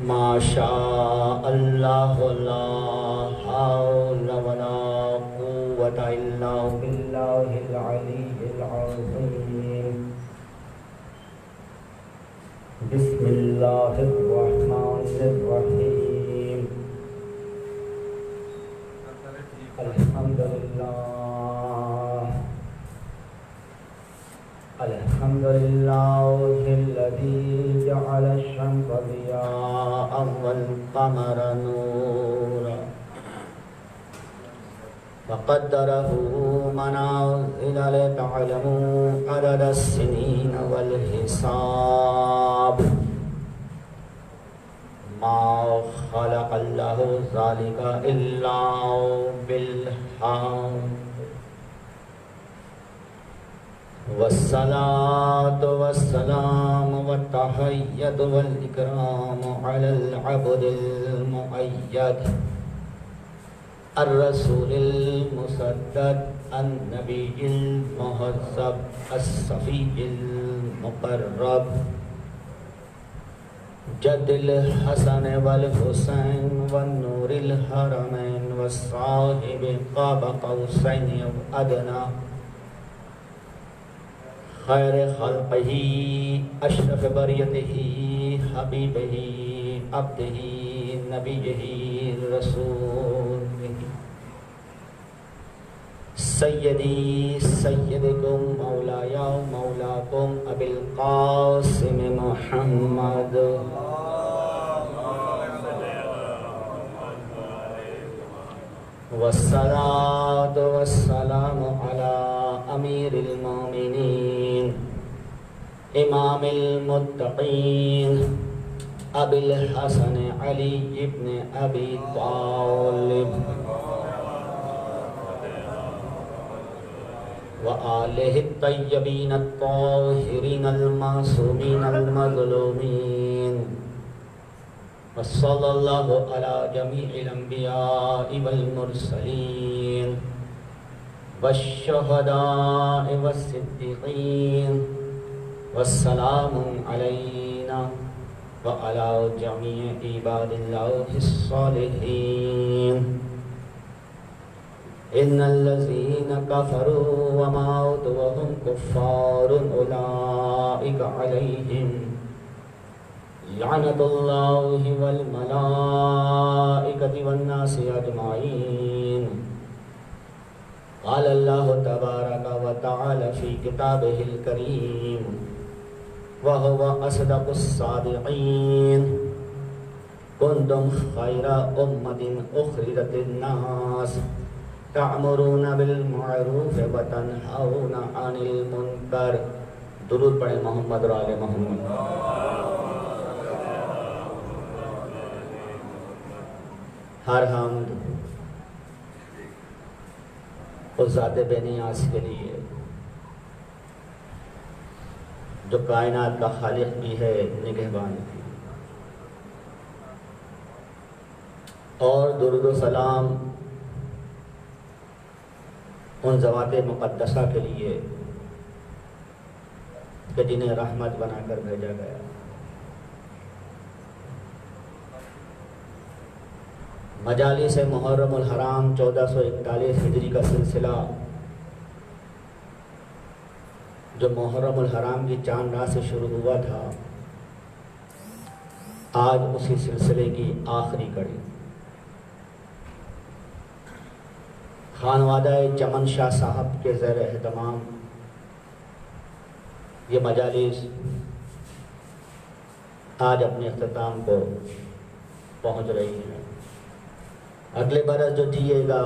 ما شاء اللہ لا حول ولا قوة الا باللہ العلی العظیم بسم اللہ الرحمن الرحیم الحمد للہ الذی جعل الشمس ضیاء والقمر نورا وقدره منازل لتعلموا عدد السنين والحساب ما خلق الله ذلك إلا بالحق والصلاة والسلام والتحية والإكرام على العبد المؤيد الرسول المسدد النبي المهذب الصفي المقرب جد الحسن والحسين والنور الحرمين والصاحب قاب قوسين أو أدنى خیر خلقہ اشرف بریتہ حبیبہ عبدہ نبیہ رسولہ سیدی سیدکم مولایا مولاکم ابی القاسم محمد والصلاة والسلام على امیر المومنین امام المتقین ابی الحسن علی ابن ابی طالب وآلہ الطیبین الطاہرین المعصومین المظلومین وصلی اللہ علی جمیع الانبیاء والمرسلین والشہداء والصدیقین والسلام علینا وعلی جمیع عباد اللہ الصالحین ان الذین کفروا وماتوا وهم کفار اولئک علیہم لعنت اللہ والملائکۃ والناس اجمعین قال اللہ تبارک و تعالی فی کتابہ الکریم وہو اصدق الصادقین کنتم خیر امۃ اخرجت للناس تعمرون بالمعروف وتنہون عن المنکر درود پڑھیں محمد اور آل محمد ہر حمد اس ذات بے نیاز کے لیے جو کائنات کا خالق بھی ہے نگہبان بھی، اور درود و سلام ان ذوات مقدسہ کے لیے کہ جنہیں رحمت بنا کر بھیجا گیا۔ مجالس محرم الحرام 1441 ہجری کا سلسلہ جو محرم الحرام کی چاند رات سے شروع ہوا تھا، آج اسی سلسلے کی آخری کڑی خانوادہ چمن شاہ صاحب کے زیر اہتمام یہ مجالس آج اپنے اختتام کو پہنچ رہی ہیں۔ اگلے برس جو جیے گا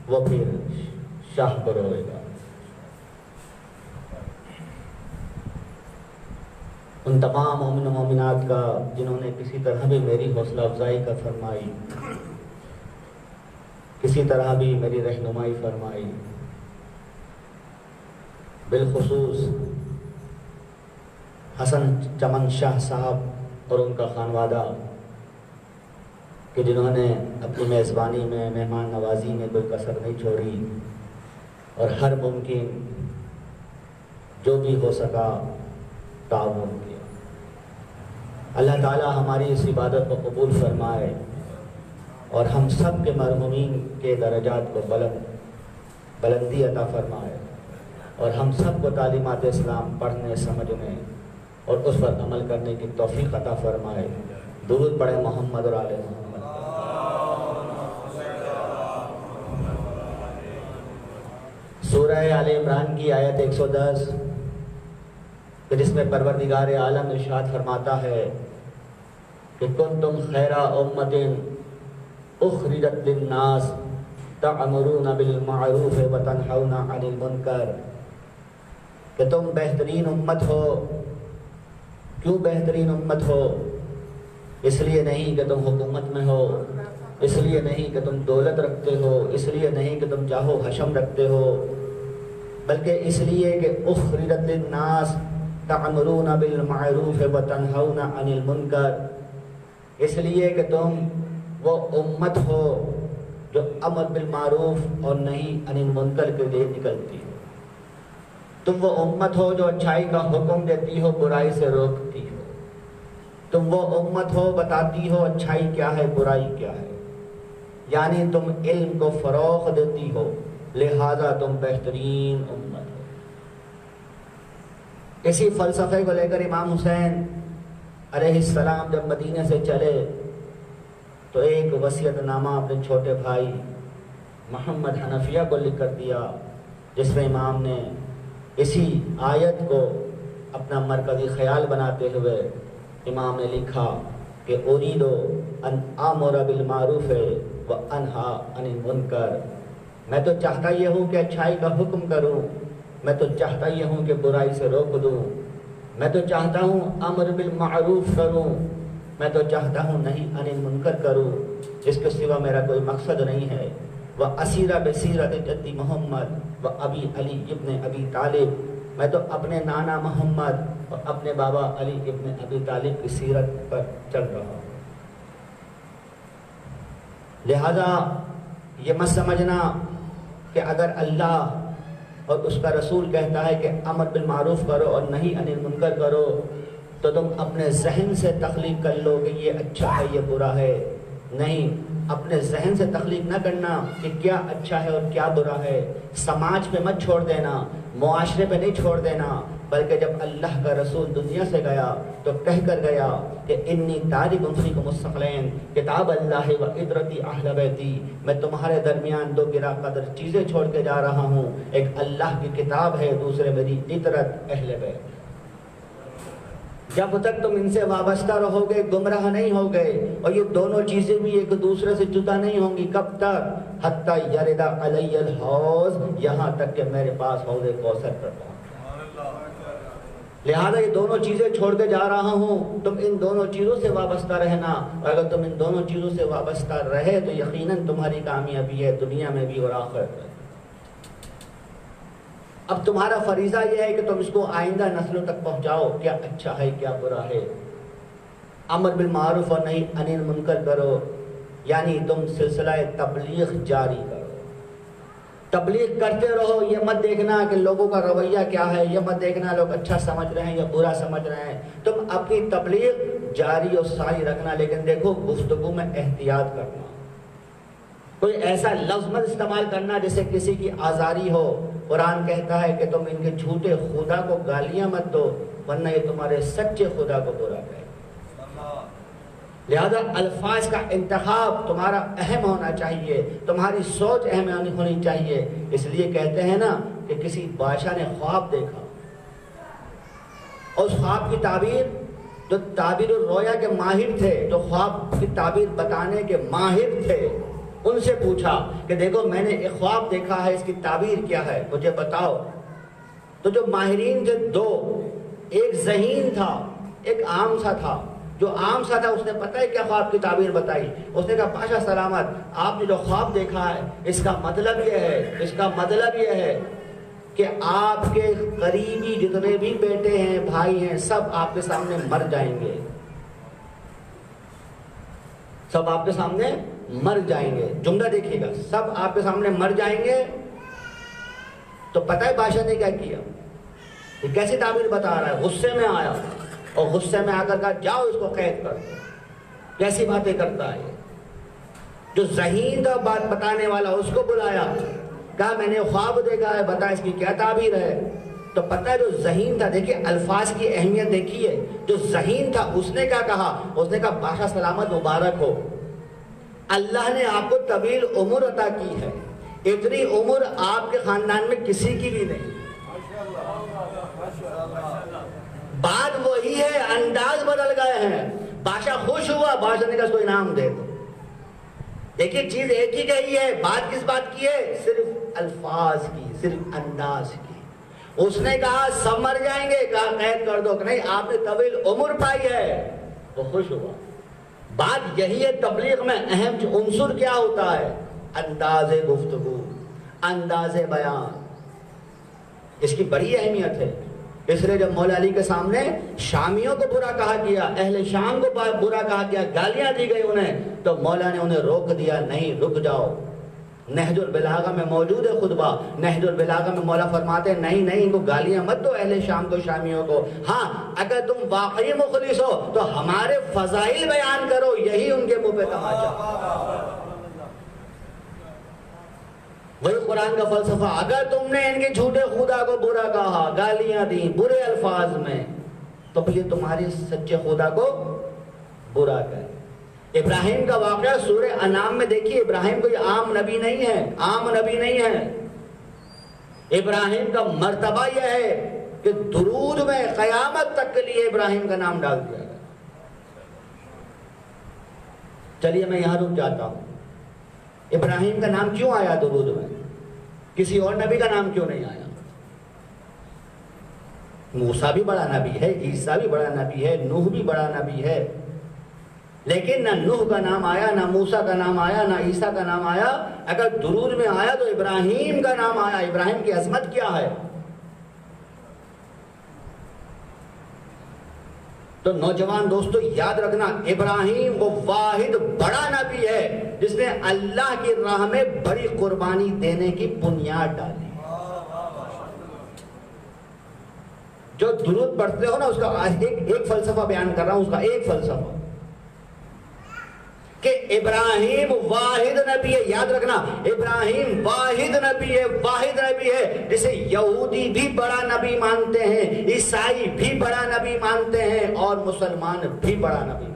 وہ پھر شاہ کو روئے گا۔ ان تمام مومن و مومنات کا جنہوں نے کسی طرح بھی میری حوصلہ افزائی کا فرمائی، کسی طرح بھی میری رہنمائی فرمائی، بالخصوص حسن چمن شاہ صاحب اور ان کا خانوادہ کہ جنہوں نے اپنی میزبانی میں مہمان نوازی میں کوئی کسر نہیں چھوڑی اور ہر ممکن جو بھی ہو سکا تعاون کیا۔ اللہ تعالی ہماری اس عبادت کو قبول فرمائے اور ہم سب کے مرحومین کے درجات کو بلندی عطا فرمائے اور ہم سب کو تعلیمات اسلام پڑھنے سمجھنے اور اس پر عمل کرنے کی توفیق عطا فرمائے۔ درود پڑھیں محمد اور آل محمد۔ سورہ آل عمران کی آیت 110 جس میں پروردگار عالم ارشاد فرماتا ہے کہ کنتم خیر امۃ اخرجت للناس تأمرون بالمعروف وتنہون عن المنکر، کہ تم بہترین امت ہو۔ کیوں بہترین امت ہو؟ اس لیے نہیں کہ تم حکومت میں ہو، اس لیے نہیں کہ تم دولت رکھتے ہو، اس لیے نہیں کہ تم جاہ و حشم رکھتے ہو، بلکہ اس لیے کہ اخرجت للناس تأمرون بالمعروف وتنہون عن المنکر، اس لیے کہ تم وہ امت ہو جو امر بالمعروف اور نہیں عن المنکر کے لیے نکلتی ہو۔ تم وہ امت ہو جو اچھائی کا حکم دیتی ہو، برائی سے روکتی ہو۔ تم وہ امت ہو بتاتی ہو اچھائی کیا ہے، برائی کیا ہے، یعنی تم علم کو فروغ دیتی ہو، لہذا تم بہترین امت ہو۔ اسی فلسفے کو لے کر امام حسین علیہ السلام جب مدینے سے چلے تو ایک وصیت نامہ اپنے چھوٹے بھائی محمد حنفیہ کو لکھ کر دیا، جس میں امام نے اسی آیت کو اپنا مرکزی خیال بناتے ہوئے امام نے لکھا کہ اريد ان آمر بالمعروف وانہا عن المنکر، میں تو چاہتا یہ ہوں کہ اچھائی کا حکم کروں، میں تو چاہتا یہ ہوں کہ برائی سے روک دوں، میں تو چاہتا ہوں امر بالمعروف کروں، میں تو چاہتا ہوں نہیں عن المنکر کروں، اس کے سوا میرا کوئی مقصد نہیں ہے۔ وَأَسِيرَ بِسِيرَةِ جَدِّ محمد وَأَبِي علی ابن ابی طالب، میں تو اپنے نانا محمد اور اپنے بابا علی ابن ابی طالب کی سیرت پر چل رہا ہوں۔ لہذا یہ مت سمجھنا کہ اگر اللہ اور اس کا رسول کہتا ہے کہ امر بالمعروف کرو اور نہیں عن المنکر کرو تو تم اپنے ذہن سے تخلیق کر لو کہ یہ اچھا ہے یہ برا ہے۔ نہیں، اپنے ذہن سے تخلیق نہ کرنا کہ کیا اچھا ہے اور کیا برا ہے، سماج پہ مت چھوڑ دینا، معاشرے پہ نہیں چھوڑ دینا، بلکہ جب اللہ کا رسول دنیا سے گیا تو کہہ کر گیا کہ انی تارک فیکم الثقلین کتاب اللہ و عطرتی اہل بیتی، میں تمہارے درمیان دو گراں قدر چیزیں چھوڑ کے جا رہا ہوں، ایک اللہ کی کتاب ہے، دوسرے میری عطرت اہل بیت۔ جب تک تم ان سے وابستہ رہو گے گمراہ نہیں ہوگے، اور یہ دونوں چیزیں بھی ایک دوسرے سے جدا نہیں ہوں گی۔ کب تک؟ حتی یرد علی الحوض، یہاں تک کہ میرے پاس حوض کوثر پر پہنچ۔ لہذا یہ دونوں چیزیں چھوڑ کے جا رہا ہوں، تم ان دونوں چیزوں سے وابستہ رہنا، اور اگر تم ان دونوں چیزوں سے وابستہ رہے تو یقیناً تمہاری کامیابی ہے دنیا میں بھی اور آخرت میں۔ اب تمہارا فریضہ یہ ہے کہ تم اس کو آئندہ نسلوں تک پہنچاؤ، کیا اچھا ہے کیا برا ہے، امر بالمعروف اور نہیں عن المنکر کرو، یعنی تم سلسلہ تبلیغ جاری کرو، تبلیغ کرتے رہو۔ یہ مت دیکھنا کہ لوگوں کا رویہ کیا ہے، یہ مت دیکھنا لوگ اچھا سمجھ رہے ہیں یا برا سمجھ رہے ہیں، تم اپنی تبلیغ جاری اور ساری رکھنا، لیکن دیکھو گفتگو میں احتیاط کرنا، کوئی ایسا لفظ مت استعمال کرنا جس سے کسی کی آزاری ہو۔ قرآن کہتا ہے کہ تم ان کے جھوٹے خدا کو گالیاں مت دو، ورنہ یہ تمہارے سچے خدا کو برا کہے۔ لہذا الفاظ کا انتخاب تمہارا اہم ہونا چاہیے، تمہاری سوچ اہم ہونی چاہیے۔ اس لیے کہتے ہیں نا کہ کسی بادشاہ نے خواب دیکھا، اور اس خواب کی تعبیر، جو تعبیر الرؤیا کے ماہر تھے، جو خواب کی تعبیر بتانے کے ماہر تھے، ان سے پوچھا کہ دیکھو میں نے ایک خواب دیکھا ہے، اس کی تعبیر کیا ہے مجھے بتاؤ۔ تو جو ماہرین تھے دو، ایک ذہین تھا ایک عام سا تھا۔ جو عام سا تھا اس نے پتہ ہے کیا خواب کی تعبیر بتائی، اس نے کہا پاشا سلامت، آپ نے جو خواب دیکھا ہے اس کا مطلب یہ ہے کہ آپ کے قریبی جتنے بھی بیٹے ہیں بھائی ہیں سب آپ کے سامنے مر جائیں گے، سب آپ کے سامنے مر جائیں گے۔ جملہ دیکھیے گا، سب آپ کے سامنے مر جائیں گے۔ تو پتہ ہے بادشاہ نے کیا کیا، یہ کیسی تعبیر بتا رہا ہے، غصے میں آیا اور غصے میں آ کر کہا جاؤ اس کو قید کر دو. کیسی باتیں کرتا ہے. جو ذہین کا بات بتانے والا اس کو بلایا, کہا میں نے خواب دیکھا ہے, بتا اس کی کیا تعبیر ہے. تو پتہ ہے جو ذہین تھا, دیکھیے الفاظ کی اہمیت دیکھیے, جو ذہین تھا اس نے کیا کہا, اس نے کہا بادشاہ سلامت مبارک ہو, اللہ نے آپ کو طویل عمر عطا کی ہے, اتنی عمر آپ کے خاندان میں کسی کی بھی نہیں. بات وہی ہے, انداز بدل گئے ہیں. بادشاہ خوش ہوا, بادشاہ نے کہا اس کو انعام دے دو. دیکھیے چیز ایک ہی کہی ہے, بات کس بات کی ہے, صرف الفاظ کی, صرف انداز کی. اس نے کہا سب مر جائیں گے, کہا قید کر دو, کہ نہیں آپ نے طویل عمر پائی ہے. وہ خوش ہوا. بات یہی ہے, تبلیغ میں اہم عنصر کیا ہوتا ہے, انداز گفتگو, انداز بیان. اس کی بڑی اہمیت ہے. اس لیے جب مولا علی کے سامنے شامیوں کو برا کہا گیا, اہل شام کو برا کہا گیا, گالیاں دی گئی انہیں, تو مولا نے انہیں روک دیا, نہیں رک جاؤ. نہج البلاغہ میں موجود ہے خطبہ. نہج البلاغہ میں مولا فرماتے ہیں نہیں نہیں ان کو گالیاں مت دو اہل شام کو, شامیوں کو. ہاں اگر تم واقعی مخلص ہو تو ہمارے فضائل بیان کرو, یہی ان کے منہ پہ تماچا. وہی قرآن کا فلسفہ, اگر تم نے ان کے جھوٹے خدا کو برا کہا, گالیاں دی برے الفاظ میں, تو پھر یہ تمہاری سچے خدا کو برا کرے. ابراہیم کا واقعہ سورہ انعام میں دیکھیے. ابراہیم کوئی عام نبی نہیں ہے, عام نبی نہیں ہے. ابراہیم کا مرتبہ یہ ہے کہ درود میں قیامت تک کے لیے ابراہیم کا نام ڈال دیا گیا. چلیے میں یہاں رک جاتا ہوں. ابراہیم کا نام کیوں آیا درود میں, کسی اور نبی کا نام کیوں نہیں آیا؟ موسیٰ بھی بڑا نبی ہے, عیسیٰ بھی بڑا نبی ہے, نوح بھی بڑا نبی ہے, لیکن نہ نوح کا نام آیا, نہ موسیٰ کا نام آیا, نہ عیسیٰ کا نام آیا. اگر درود میں آیا تو ابراہیم کا نام آیا. ابراہیم کی عظمت کیا ہے. تو نوجوان دوستو یاد رکھنا, ابراہیم وہ واحد بڑا نبی ہے جس نے اللہ کی راہ میں بڑی قربانی دینے کی بنیاد ڈالی. جو درود پڑھتے ہو نا, اس کا ایک فلسفہ بیان کر رہا ہوں, اس کا ایک فلسفہ کہ ابراہیم واحد نبی ہے. یاد رکھنا ابراہیم واحد نبی ہے, واحد نبی ہے جسے یہودی بھی بڑا نبی مانتے ہیں, عیسائی بھی بڑا نبی مانتے ہیں, اور مسلمان بھی بڑا نبی مانتے ہیں.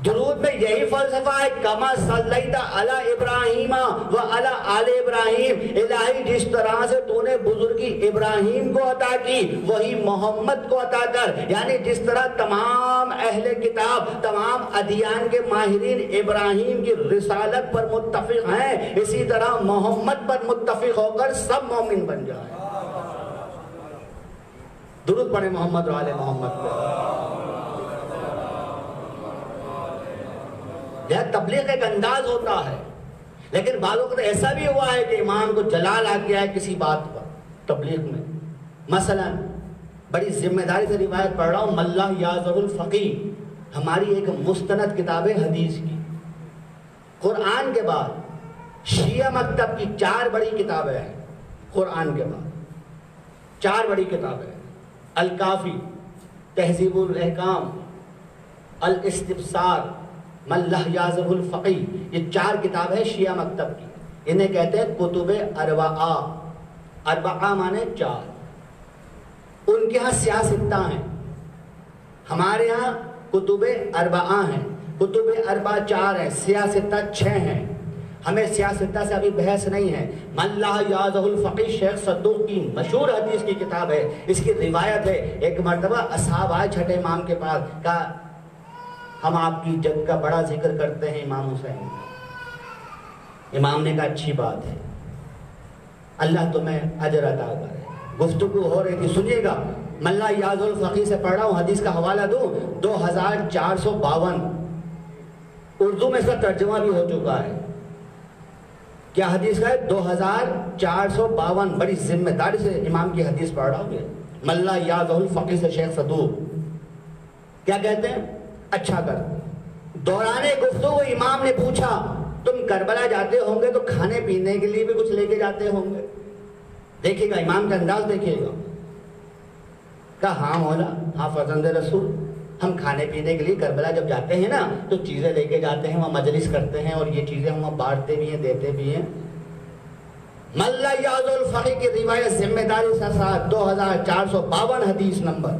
درود میں یہی فلسفہ ہے, کما صلیت علی ابراہیم و علی آل ابراہیم, الہی جس طرح سے تو نے بزرگی ابراہیم کو عطا کی وہی محمد کو عطا کر. یعنی جس طرح تمام اہل کتاب, تمام ادیان کے ماہرین ابراہیم کی رسالت پر متفق ہیں, اسی طرح محمد پر متفق ہو کر سب مومن بن جائیں. درود پڑھیں محمد و آل محمد پر. تبلیغ ایک انداز ہوتا ہے, لیکن بعض وقت ایسا بھی ہوا ہے کہ امام کو جلال آ گیا ہے کسی بات پر تبلیغ میں. مثلا بڑی ذمہ داری سے روایت پڑھ رہا ہوں, ملا یازر الفقی, ہماری ایک مستند کتاب ہے حدیث کی. قرآن کے بعد شیعہ مکتب کی 4 بڑی کتابیں ہیں. قرآن کے بعد 4 بڑی کتابیں, الکافی, تہذیب الاحکام, الاستبصار, ملہ یازر الفقی, یہ 4 کتاب ہے شیعہ مکتب کی. انہیں کہتے ہیں کتب اربعہ. اربعہ مانے 4. ان کے ہاں سیاستہ ہیں, ہمارے ہاں کتب اربعہ ہیں. کتب اربعہ 4 ہیں, سیاستہ 6 ہیں. ہمیں سیاستہ سے ابھی بحث نہیں ہے. ملہ یازر الفقی شیخ صدوق کی مشہور حدیث کی کتاب ہے. اس کی روایت ہے, ایک مرتبہ اصحاب آئے چھٹے امام کے پاس, کہا ہم آپ کی جنگ کا بڑا ذکر کرتے ہیں امام حسین. امام نے کہا اچھی بات ہے, اللہ تمہیں اجر عطا کرے. گفتگو ہو رہی تھی, سنیے گا. ملا یازر الفقی سے پڑھ رہا ہوں, حدیث کا حوالہ دوں, 2452. اردو میں اس کا ترجمہ بھی ہو چکا ہے. کیا حدیث کا ہے؟ 2452. بڑی ذمہ داری سے امام کی حدیث پڑھ رہا ہوں. ملا یازر الفقی سے شیخ صدوق کیا کہتے ہیں؟ اچھا کر. دوران گفتگو امام نے پوچھا تم کربلا جاتے ہوں گے تو کھانے پینے کے لیے بھی کچھ لے کے جاتے ہوں گے. دیکھیے گا امام کا انداز, دیکھیے گا. کہا ہاں مولا، ہاں فرزند رسول، ہم کھانے پینے کے لیے کربلا جب جاتے ہیں نا تو چیزیں لے کے جاتے ہیں، وہاں مجلس کرتے ہیں اور یہ چیزیں ہم بانٹتے بھی ہیں، دیتے بھی ہیں۔ ملا یاز الفقی کی روایت ذمہ داری سے ساتھ 2452 حدیث نمبر۔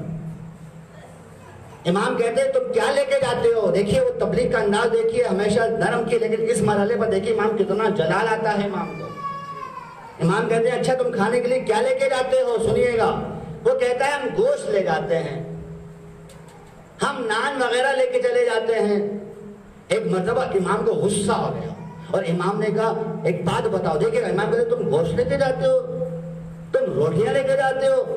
امام کہتے ہیں تم کیا لے کے جاتے ہو؟ دیکھیے وہ تبلیغ کا انداز دیکھیے، ہمیشہ نرم کی، لیکن اس مرحلے پر دیکھیے امام کتنا جلال آتا ہے امام کو۔ امام کہتے ہیں اچھا تم کھانے کے لیے کیا لے کے جاتے ہو؟ سنیے گا۔ وہ کہتا ہے ہم گوشت لے جاتے ہیں، ہم نان وغیرہ لے کے چلے جاتے ہیں۔ ایک مرتبہ امام کو غصہ آ گیا اور امام نے کہا ایک بات بتاؤ۔ دیکھیے امام کہتے تم گوشت لے کے جاتے ہو، تم روٹیاں لے کے جاتے ہو۔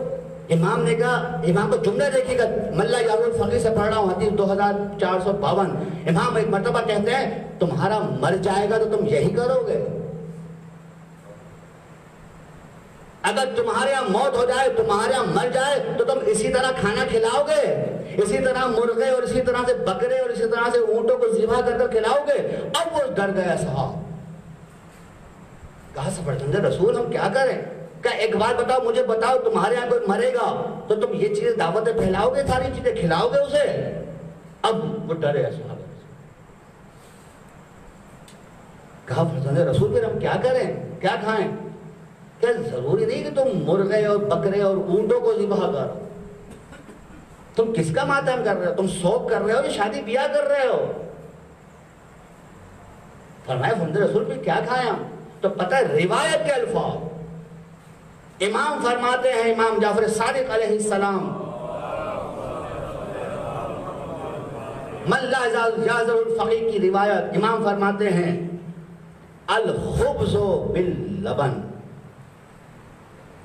امام نے کہا، امام کو جملہ دیکھیے گا، ملا یاز الفقی سے پڑھ رہا ہوں، حدیث 2452۔ امام ایک مرتبہ کہتے ہیں تمہارا مر جائے گا تو تم یہی کرو گے؟ اگر تمہارے یہاں موت ہو جائے، تمہارے یہاں مر جائے تو تم اسی طرح کھانا کھلاؤ گے؟ اسی طرح مرغے اور اسی طرح سے بکرے اور اسی طرح سے اونٹوں کو ذبح کر کر کھلاؤ گے؟ اب وہ ڈر گیا صاحب، کہا سفرجند رسول ہم کیا کریں؟ کہ ایک بات بتاؤ، مجھے بتاؤ، تمہارے یہاں کوئی مرے گا تو تم یہ چیزیں دعوتیں پھیلاؤ گے، ساری چیزیں کھلاؤ گے اسے؟ اب وہ ڈرے صاحب، کہا فرزند رسول پھر ہم کیا کریں، کیا کھائیں؟ کہ ضروری نہیں کہ تم مرغے اور بکرے اور اونٹوں کو ذبح کرو، تم کس کا ماتم کر رہے ہو؟ تم سوگ کر رہے ہو یا شادی بیاہ کر رہے ہو؟ فرمایا فرزند رسول پھر کیا کھائیں ہم؟ تو پتہ ہے روایت کے الفاظ امام فرماتے ہیں، امام جعفر صادق علیہ السلام، ملا یاز الفقی کی روایت، امام فرماتے ہیں الخبز باللبن،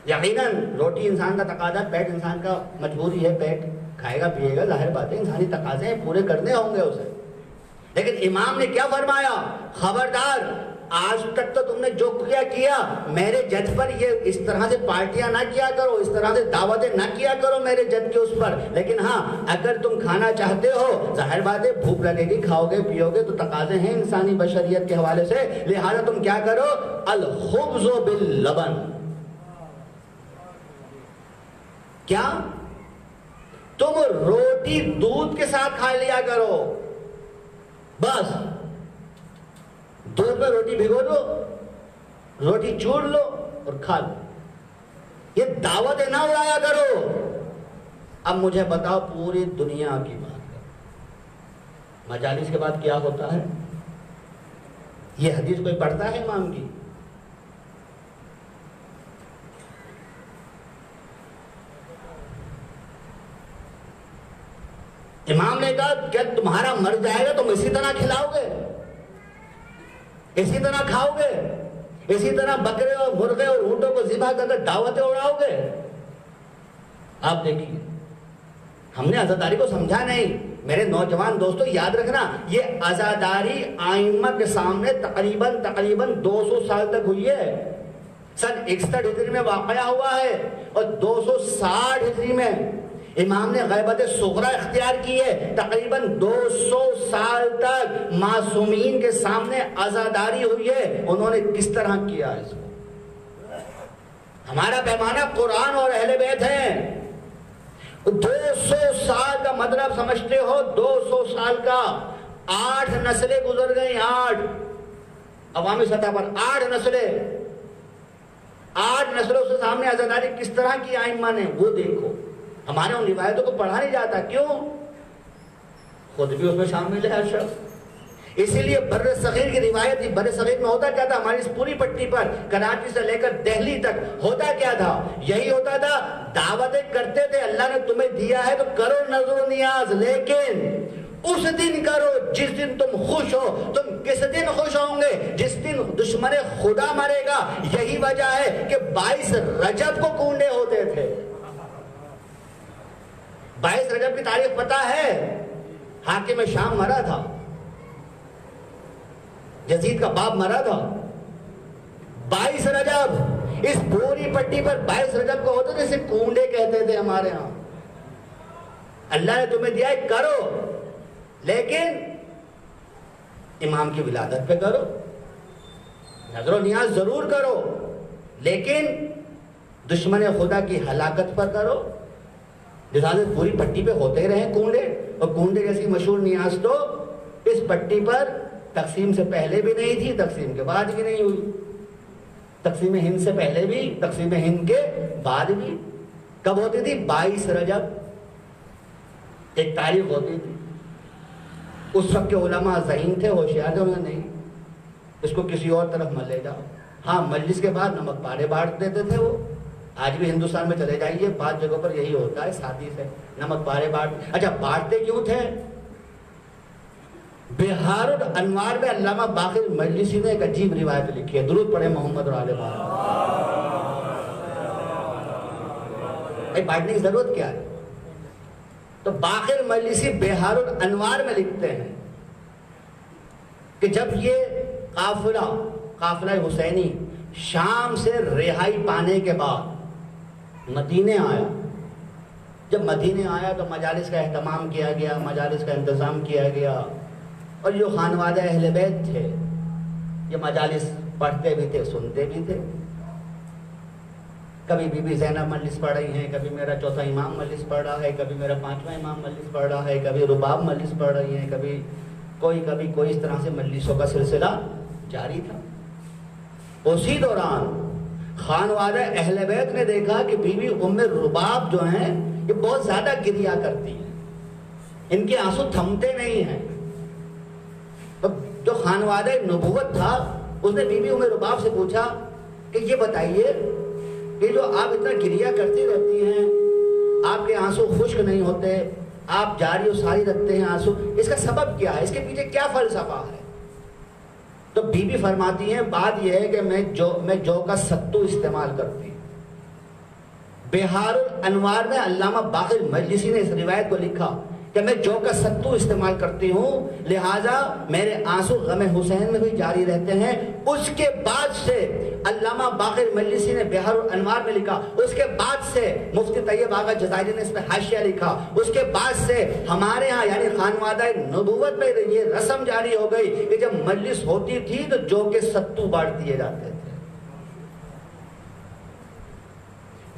یقیناً روٹی انسان کا تقاضا، پیٹ انسان کا مجبوری ہے، پیٹ کھائے گا پیے گا، ظاہر بات ہے انسانی تقاضے ہیں، پورے کرنے ہوں گے اسے۔ لیکن امام نے کیا فرمایا؟ خبردار، آج تک تو تم نے جو کیا میرے جد پر یہ اس طرح سے پارٹیاں نہ کیا کرو، اس طرح سے دعوتیں نہ کیا کرو میرے جد کے اس پر، لیکن ہاں اگر تم کھانا چاہتے ہو، ظاہر بات ہے بھوک لگے گی، کھاؤ گے پیو گے تو تقاضے ہیں انسانی بشریت کے حوالے سے، لہذا تم کیا کرو؟ الخبز باللبن، کیا تم روٹی دودھ کے ساتھ کھا لیا کرو، بس دودھ میں روٹی بھگو لو، روٹی چور لو اور کھا لو، یہ دعوتیں نہ اڑایا کرو۔ اب مجھے بتاؤ، پوری دنیا کی بات کر، مجالس کے بعد کیا ہوتا ہے؟ یہ حدیث کوئی پڑھتا ہے امام کی؟ امام نے کہا کیا تمہارا مر جائے گا تم اسی طرح کھلاؤ گے، اسی طرح کھاؤ گے، اسی طرح بکرے اور مرغے اور اونٹوں کو ذبح کر کے دعوتیں اڑاؤ گے؟ آپ دیکھیے، ہم نے عزاداری کو سمجھا نہیں۔ میرے نوجوان دوستو یاد رکھنا، یہ عزاداری آئمہ کے سامنے تقریباً 200 سال تک ہوئی ہے۔ سن 61 ہجری میں واقعہ ہوا ہے اور 260 ہجری میں امام نے غیبت صغرا اختیار کی ہے۔ تقریباً 200 سال تک معصومین کے سامنے عزاداری ہوئی ہے، انہوں نے کس طرح کیا اس کو؟ ہمارا پیمانہ قرآن اور اہل بیت ہیں۔ 200 سال کا مطلب سمجھتے ہو؟ 200 سال کا 8 نسلیں گزر گئیں، 8 عوامی سطح پر 8 نسلیں، 8 نسلوں سے سامنے عزاداری کس طرح کی آئمہ نے، وہ دیکھو۔ ہمارے ان روایتوں کو پڑھا نہیں جاتا، کیوں؟ خود بھی اس میں شامل ہے اشرف۔ اسی لیے بر صغیر کی روایت تھی۔ بر صغیر میں ہوتا کیا تھا؟ ہماری اس پوری پٹی پر کراچی سے لے کر دہلی تک ہوتا کیا تھا؟ یہی ہوتا تھا، دعوتیں کرتے تھے، اللہ نے تمہیں دیا ہے تو کرو نظر و نیاز، لیکن اس دن کرو جس دن تم خوش ہو۔ تم کس دن خوش ہوں گے؟ جس دن دشمن خدا مرے گا۔ یہی وجہ ہے کہ 22 رجب کو کونڈے ہوتے تھے۔ 22 رجب کی تاریخ پتہ ہے؟ حاکم شام مرا تھا، یزید کا باپ مرا تھا۔ 22 رجب اس پوری پٹی پر 22 رجب کو ہوتے تھے، اسے کونڈے کہتے تھے ہمارے ہاں۔ اللہ نے تمہیں دیا ہے کرو، لیکن امام کی ولادت پہ کرو، نظر و نیاز ضرور کرو، لیکن دشمن خدا کی ہلاکت پر کرو۔ جنازے پوری پٹی پہ ہوتے رہے کنڈے، اور کنڈے جیسی مشہور نیاز تو اس پٹی پر تقسیم سے پہلے بھی نہیں تھی، تقسیم کے بعد بھی نہیں ہوئی، تقسیم ہند سے پہلے بھی، تقسیم ہند کے بعد بھی۔ کب ہوتی تھی؟ 22 رجب ایک تاریخ ہوتی تھی۔ اس وقت کے علماء ذہین تھے، ہوشیار تھے، انہوں نے نہیں اس کو کسی اور طرف مت لے جاؤ۔ ہاں مجلس کے بعد نمک پاڑے بانٹ دیتے تھے وہ، آج بھی ہندوستان میں چلے جائیے بعض جگہوں پر یہی ہوتا ہے، ساتھی سے نمک پاڑے بانٹ۔ اچھا بانٹتے کیوں تھے؟ بہار الانوار میں علامہ باقر مجلسی نے ایک عجیب روایت لکھی ہے، درود پڑھے محمد اور آل محمد۔ بانٹنے کی ضرورت کیا ہے؟ تو باقر مجلسی بہار الانوار میں لکھتے ہیں کہ جب یہ قافلہ حسینی شام سے رہائی پانے کے بعد مدینے آیا، جب مدینے آیا تو مجالس کا اہتمام کیا گیا، مجالس کا انتظام کیا گیا، اور جو خانوادہ اہل بیت تھے یہ مجالس پڑھتے بھی تھے، سنتے بھی تھے۔ کبھی بی بی زینب مجلس پڑھ رہی ہیں، کبھی میرا چوتھا امام مجلس پڑھ رہا ہے، کبھی میرا پانچواں امام مجلس پڑھ رہا ہے، کبھی رباب مجلس پڑھ رہی ہیں، کبھی کوئی اس طرح سے مجلسوں کا سلسلہ جاری تھا۔ اسی دوران خانوادہ اہل بیت نے دیکھا کہ بی بی ام رباب جو ہیں یہ بہت زیادہ گریا کرتی ہیں، ان کے آنسو تھمتے نہیں ہیں۔ جو خانوادہ نبوت تھا اس نے بی بی ام رباب سے پوچھا کہ یہ بتائیے کہ جو آپ اتنا گریا کرتی رہتی ہیں، آپ کے آنسو خشک نہیں ہوتے، آپ جاری و ساری رکھتے ہیں آنسو، اس کا سبب کیا ہے؟ اس کے پیچھے کیا فلسفہ ہے؟ تو بی بی فرماتی ہیں بات یہ ہے کہ میں جو کا ستو استعمال کرتی ہوں۔ بہار الانوار میں علامہ باقر مجلسی نے اس روایت کو لکھا کہ میں جو کا ستو استعمال کرتی ہوں، لہٰذا میرے آنسو غم حسین میں بھی جاری رہتے ہیں۔ اس کے بعد سے علامہ باقر مجلسی نے بہار الانوار میں لکھا، اس کے بعد سے مفتی طیب آغا جزائری نے اس میں حاشیہ لکھا، اس کے بعد سے ہمارے ہاں یعنی خانوادہ نبوت میں یہ رسم جاری ہو گئی کہ جب مجلس ہوتی تھی تو جو کے ستو بانٹ دیے جاتے تھے۔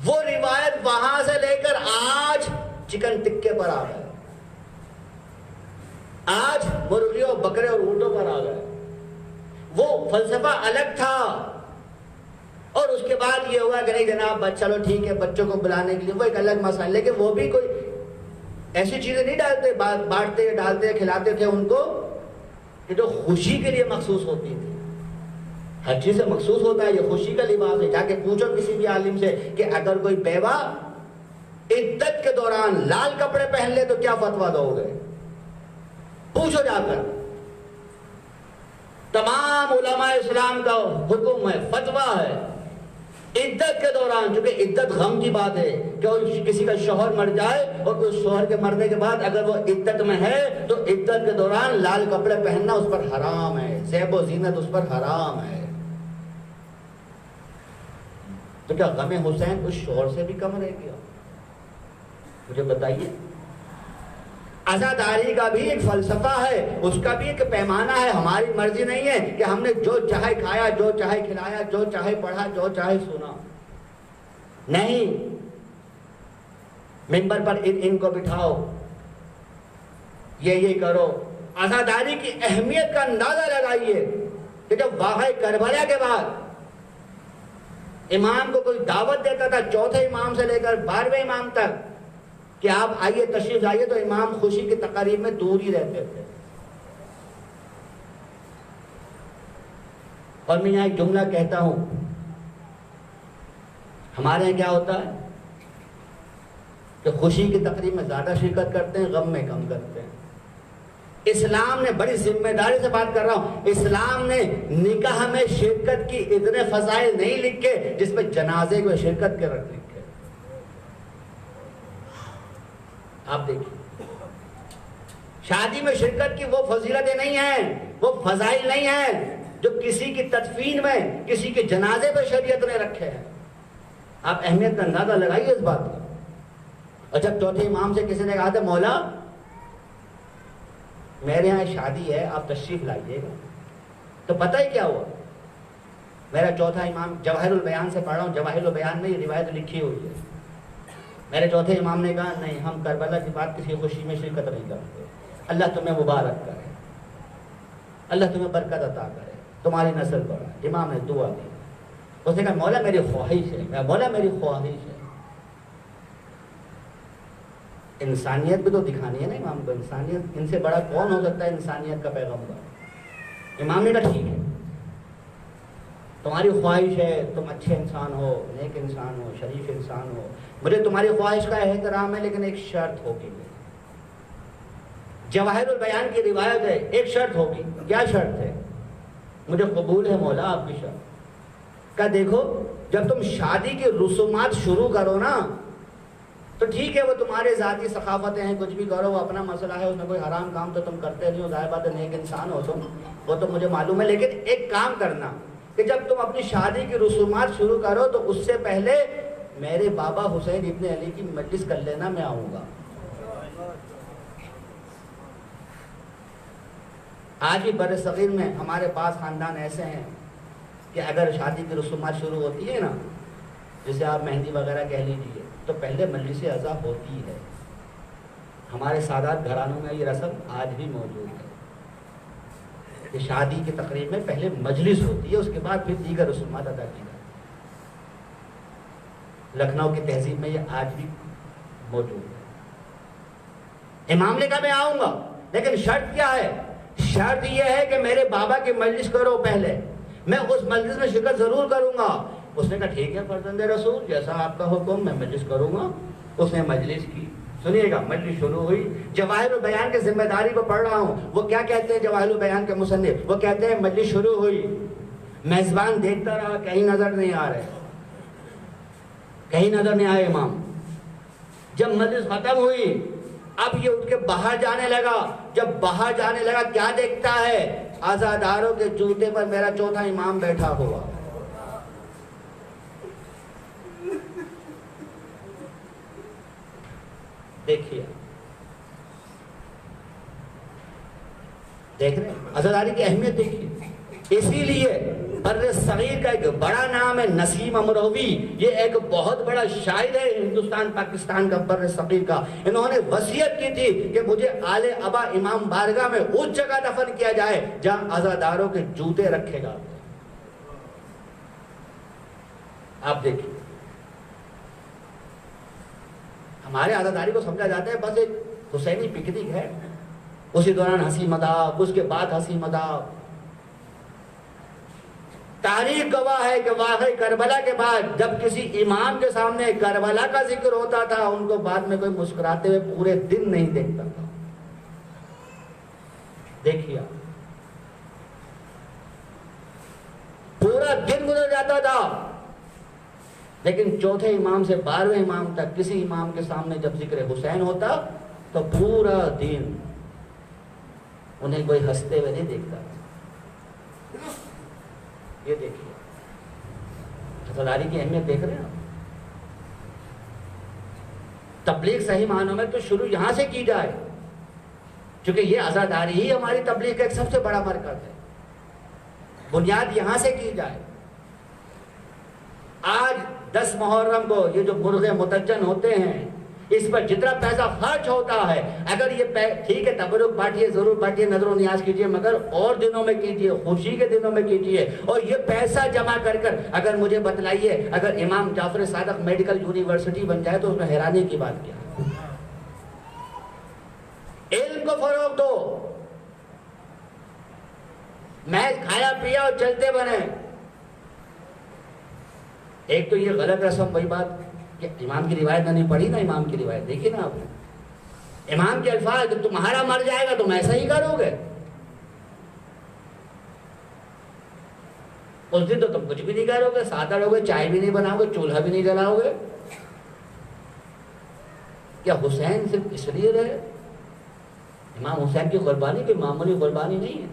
وہ روایت وہاں سے لے کر آج چکن ٹکے پر آ گئے، آج مرغیوں بکرے اور اونٹوں پر آ گئے۔ وہ فلسفہ الگ تھا، اور اس کے بعد یہ ہوا کہ نہیں جناب چلو ٹھیک ہے بچوں کو بلانے کے لیے، وہ ایک الگ مسئلہ، لیکن وہ بھی کوئی ایسی چیزیں نہیں ڈالتے، بانٹتے ڈالتے کھلاتے تھے ان کو کہ جو خوشی کے لیے مخصوص ہوتی تھی۔ ہر چیز سے مخصوص ہوتا ہے، یہ خوشی کا لباس ہے۔ جا کے پوچھو کسی بھی عالم سے کہ اگر کوئی بیوہ عدت کے دوران لال کپڑے پہن لے تو کیا فتویٰ دو گے؟ پوچھو جا کر، تمام علماء اسلام کا حکم ہے، فتویٰ ہے، عدت کے دوران، چونکہ عدت غم کی بات ہے کہ کسی کا شوہر مر جائے اور اس شوہر کے مرنے کے بعد اگر وہ عدت میں ہے تو عدت کے دوران لال کپڑے پہننا اس پر حرام ہے، زیب و زینت اس پر حرام ہے۔ تو کیا غم حسین اس شوہر سے بھی کم رہ گیا؟ مجھے بتائیے۔ عزاداری کا بھی ایک فلسفہ ہے، اس کا بھی ایک پیمانہ ہے۔ ہماری مرضی نہیں ہے کہ ہم نے جو چاہے کھایا، جو چاہے کھلایا، جو چاہے پڑھا، جو چاہے سنا، نہیں۔ منبر پر ان کو بٹھاؤ، یہ کرو۔ عزاداری کی اہمیت کا اندازہ لگائیے کہ جب واقعہ کربلا کے بعد امام کو کوئی دعوت دیتا تھا، چوتھے امام سے لے کر 12ویں امام تک، کہ آپ آئیے، تشریف لائیے، تو امام خوشی کی تقاریب میں دور ہی رہتے تھے۔ اور میں یہاں ایک جملہ کہتا ہوں، ہمارے یہاں کیا ہوتا ہے کہ خوشی کی تقریب میں زیادہ شرکت کرتے ہیں، غم میں کم کرتے ہیں۔ اسلام نے، بڑی ذمہ داری سے بات کر رہا ہوں، اسلام نے نکاح میں شرکت کی اتنے فضائل نہیں لکھے جس میں جنازے کو شرکت کے رکھ لکھے۔ آپ دیکھیں، شادی میں شرکت کی وہ فضیلتیں نہیں ہیں، وہ فضائل نہیں ہیں جو کسی کی تدفین میں، کسی کے جنازے پہ شریعت نے رکھے ہیں۔ آپ اہمیت کا اندازہ لگائیے اس بات کا۔ اور جب چوتھے امام سے کسی نے کہا تھا مولا میرے یہاں شادی ہے، آپ تشریف لائیے گا، تو پتہ ہی کیا ہوا؟ میرا چوتھا امام، جواہر البیان سے پڑھ رہا ہوں، جواہر البیان میں یہ روایت لکھی ہوئی ہے میرے چوتھے امام نے کہا نہیں، ہم کربلا کی بات کسی خوشی میں شرکت نہیں کرتے، اللہ تمہیں مبارک کرے، اللہ تمہیں برکت عطا کرے، تمہاری نسل بڑھائے۔ امام نے دعا دی، اس نے کہا مولا میری خواہش ہے، مولا میری خواہش ہے۔ انسانیت بھی تو دکھانی ہے نا امام کو، انسانیت، ان سے بڑا کون ہو سکتا ہے انسانیت کا پیغمبر؟ امام نے کہا ٹھیک ہے، تمہاری خواہش ہے، تم اچھے انسان ہو، نیک انسان ہو، شریف انسان ہو، مجھے تمہاری خواہش کا احترام ہے، لیکن ایک شرط ہوگی۔ جواہر البیان کی روایت ہے، ایک شرط ہوگی۔ کیا شرط ہے؟ مجھے قبول ہے مولا آپ کی شرط۔ کہا دیکھو، جب تم شادی کی رسومات شروع کرو نا تو ٹھیک ہے، وہ تمہارے ذاتی ثقافتیں ہیں، کچھ بھی کرو، وہ اپنا مسئلہ ہے، اس میں کوئی حرام کام تو تم کرتے نہیں ہو، ظاہر بات ہے نیک انسان ہو تم، وہ تو مجھے معلوم ہے، لیکن ایک کام کرنا کہ جب تم اپنی شادی کی رسومات شروع کرو تو اس سے پہلے میرے بابا حسین ابن علی کی مجلس کر لینا، میں آؤں گا۔ آج بھی بر صغیر میں ہمارے پاس خاندان ایسے ہیں کہ اگر شادی کی رسومات شروع ہوتی ہے نا، جسے آپ مہندی وغیرہ کہہ لیجیے، تو پہلے مجلس عزا ہوتی ہے۔ ہمارے سادات گھرانوں میں یہ رسم آج بھی موجود ہے کہ شادی کی تقریب میں پہلے مجلس ہوتی ہے، اس کے بعد پھر دیگر رسومات ادا کی جاتی ہے۔ لکھنؤ کی تہذیب میں یہ آج بھی موجود ہے۔ امام نے کہا میں آؤں گا، لیکن شرط کیا ہے؟ شرط یہ ہے کہ میرے بابا کی مجلس کرو پہلے، میں اس مجلس میں شرکت ضرور کروں گا۔ اس نے کہا ٹھیک ہے فرزند رسول، جیسا آپ کا حکم، میں مجلس کروں گا۔ اس نے مجلس کی۔ سنیے گا، مجلس شروع ہوئی۔ جواہر البیان کی ذمہ داری کو پڑھ رہا ہوں، وہ کیا کہتے ہیں جواہر البیان کے مصنف؟ وہ کہتے ہیں مجلس شروع ہوئی، میزبان دیکھتا رہا، کہیں نظر نہیں آ رہے، کہیں نظر نہیں آئے امام۔ جب مجلس ختم ہوئی، اب یہ اٹھ کے باہر جانے لگا۔ جب باہر جانے لگا کیا دیکھتا ہے؟ عزاداروں کے جوتے پر میرا چوتھا امام بیٹھا ہوا۔ دیکھیے، دیکھ رہے ہیں عزاداری کی اہمیت دیکھیے۔ اسی لیے بر صغیر کا ایک بڑا نام ہے نسیم امروی، یہ ایک بہت بڑا شاعر ہے ہندوستان پاکستان کا، بر صغیر کا۔ انہوں نے وصیت کی تھی کہ مجھے آل ابا امام بارگاہ میں اس جگہ دفن کیا جائے جہاں عزاداروں کے جوتے رکھے جاتے ہیں۔ آپ دیکھیے، ہمارے عزاداری کو سمجھا جاتا ہے بس ایک حسینی پکنک ہے، اسی دوران ہنسی مذاق، اس کے بعد ہنسی مذاق۔ تاریخ گواہ ہے کہ واقعی کربلا کے بعد جب کسی امام کے سامنے کربلا کا ذکر ہوتا تھا، ان کو بعد میں کوئی مسکراتے ہوئے پورے دن نہیں دیکھتا تھا۔ دیکھیے، پورا دن گزر جاتا تھا، لیکن چوتھے امام سے 12ویں امام تک کسی امام کے سامنے جب ذکر حسین ہوتا تو پورا دن انہیں کوئی ہنستے ہوئے نہیں دیکھتا تھا۔ یہ دیکھیے، عزاداری کی اہمیت دیکھ رہے ہیں آپ۔ تبلیغ صحیح معنوں میں تو شروع یہاں سے کی جائے، چونکہ یہ عزاداری ہی ہماری تبلیغ کا ایک سب سے بڑا مرکز ہے، بنیاد یہاں سے کی جائے۔ آج 10 محرم کو یہ جو مرغے متجن ہوتے ہیں، اس پر جتنا پیسہ خرچ ہوتا ہے، اگر یہ ٹھیک ہے تبرک بانٹیے، ضرور بانٹیے، نظر و نیاز کیجیے، مگر اور دنوں میں کیجیے، خوشی کے دنوں میں کیجیے۔ اور یہ پیسہ جمع کر اگر مجھے بتلائیے، اگر امام جعفر صادق میڈیکل یونیورسٹی بن جائے تو اس میں حیرانی کی بات کیا ہے؟ علم کو فروغ دو، محض کھایا پیا اور چلتے بنے۔ ایک تو یہ غلط رسم، وہی بات کہ امام کی روایت میں نہیں پڑھی نا، امام کی روایت دیکھیے نا آپ، امام کے الفاظ کہ تمہارا مر جائے گا تم ایسا ہی کرو گے، اس دن تو تم کچھ بھی نہیں کرو گے، سادہ رہو گے، چائے بھی نہیں بناؤ گے، چولہا بھی نہیں جلاؤ گے۔ کیا حسین صرف اس لیے رہے؟ امام حسین کی قربانی کوئی معمولی قربانی نہیں ہے۔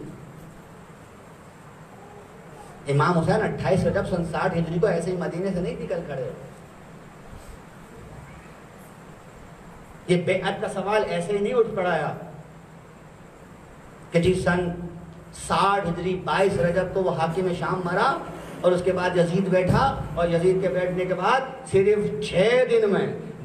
امام حسین 28 رجب سن 60 ہجری کو ایسے ہی مدینے سے نہیں نکل کھڑے۔ یہ بیعت کا سوال ایسے ہی نہیں اٹھ پڑایا کہ جی سن 60 ہجری 22 رجب کو وہ حاکم شام مرا اور اس کے بعد یزید بیٹھا، اور یزید کے بیٹھنے کے بعد صرف 6 دن میں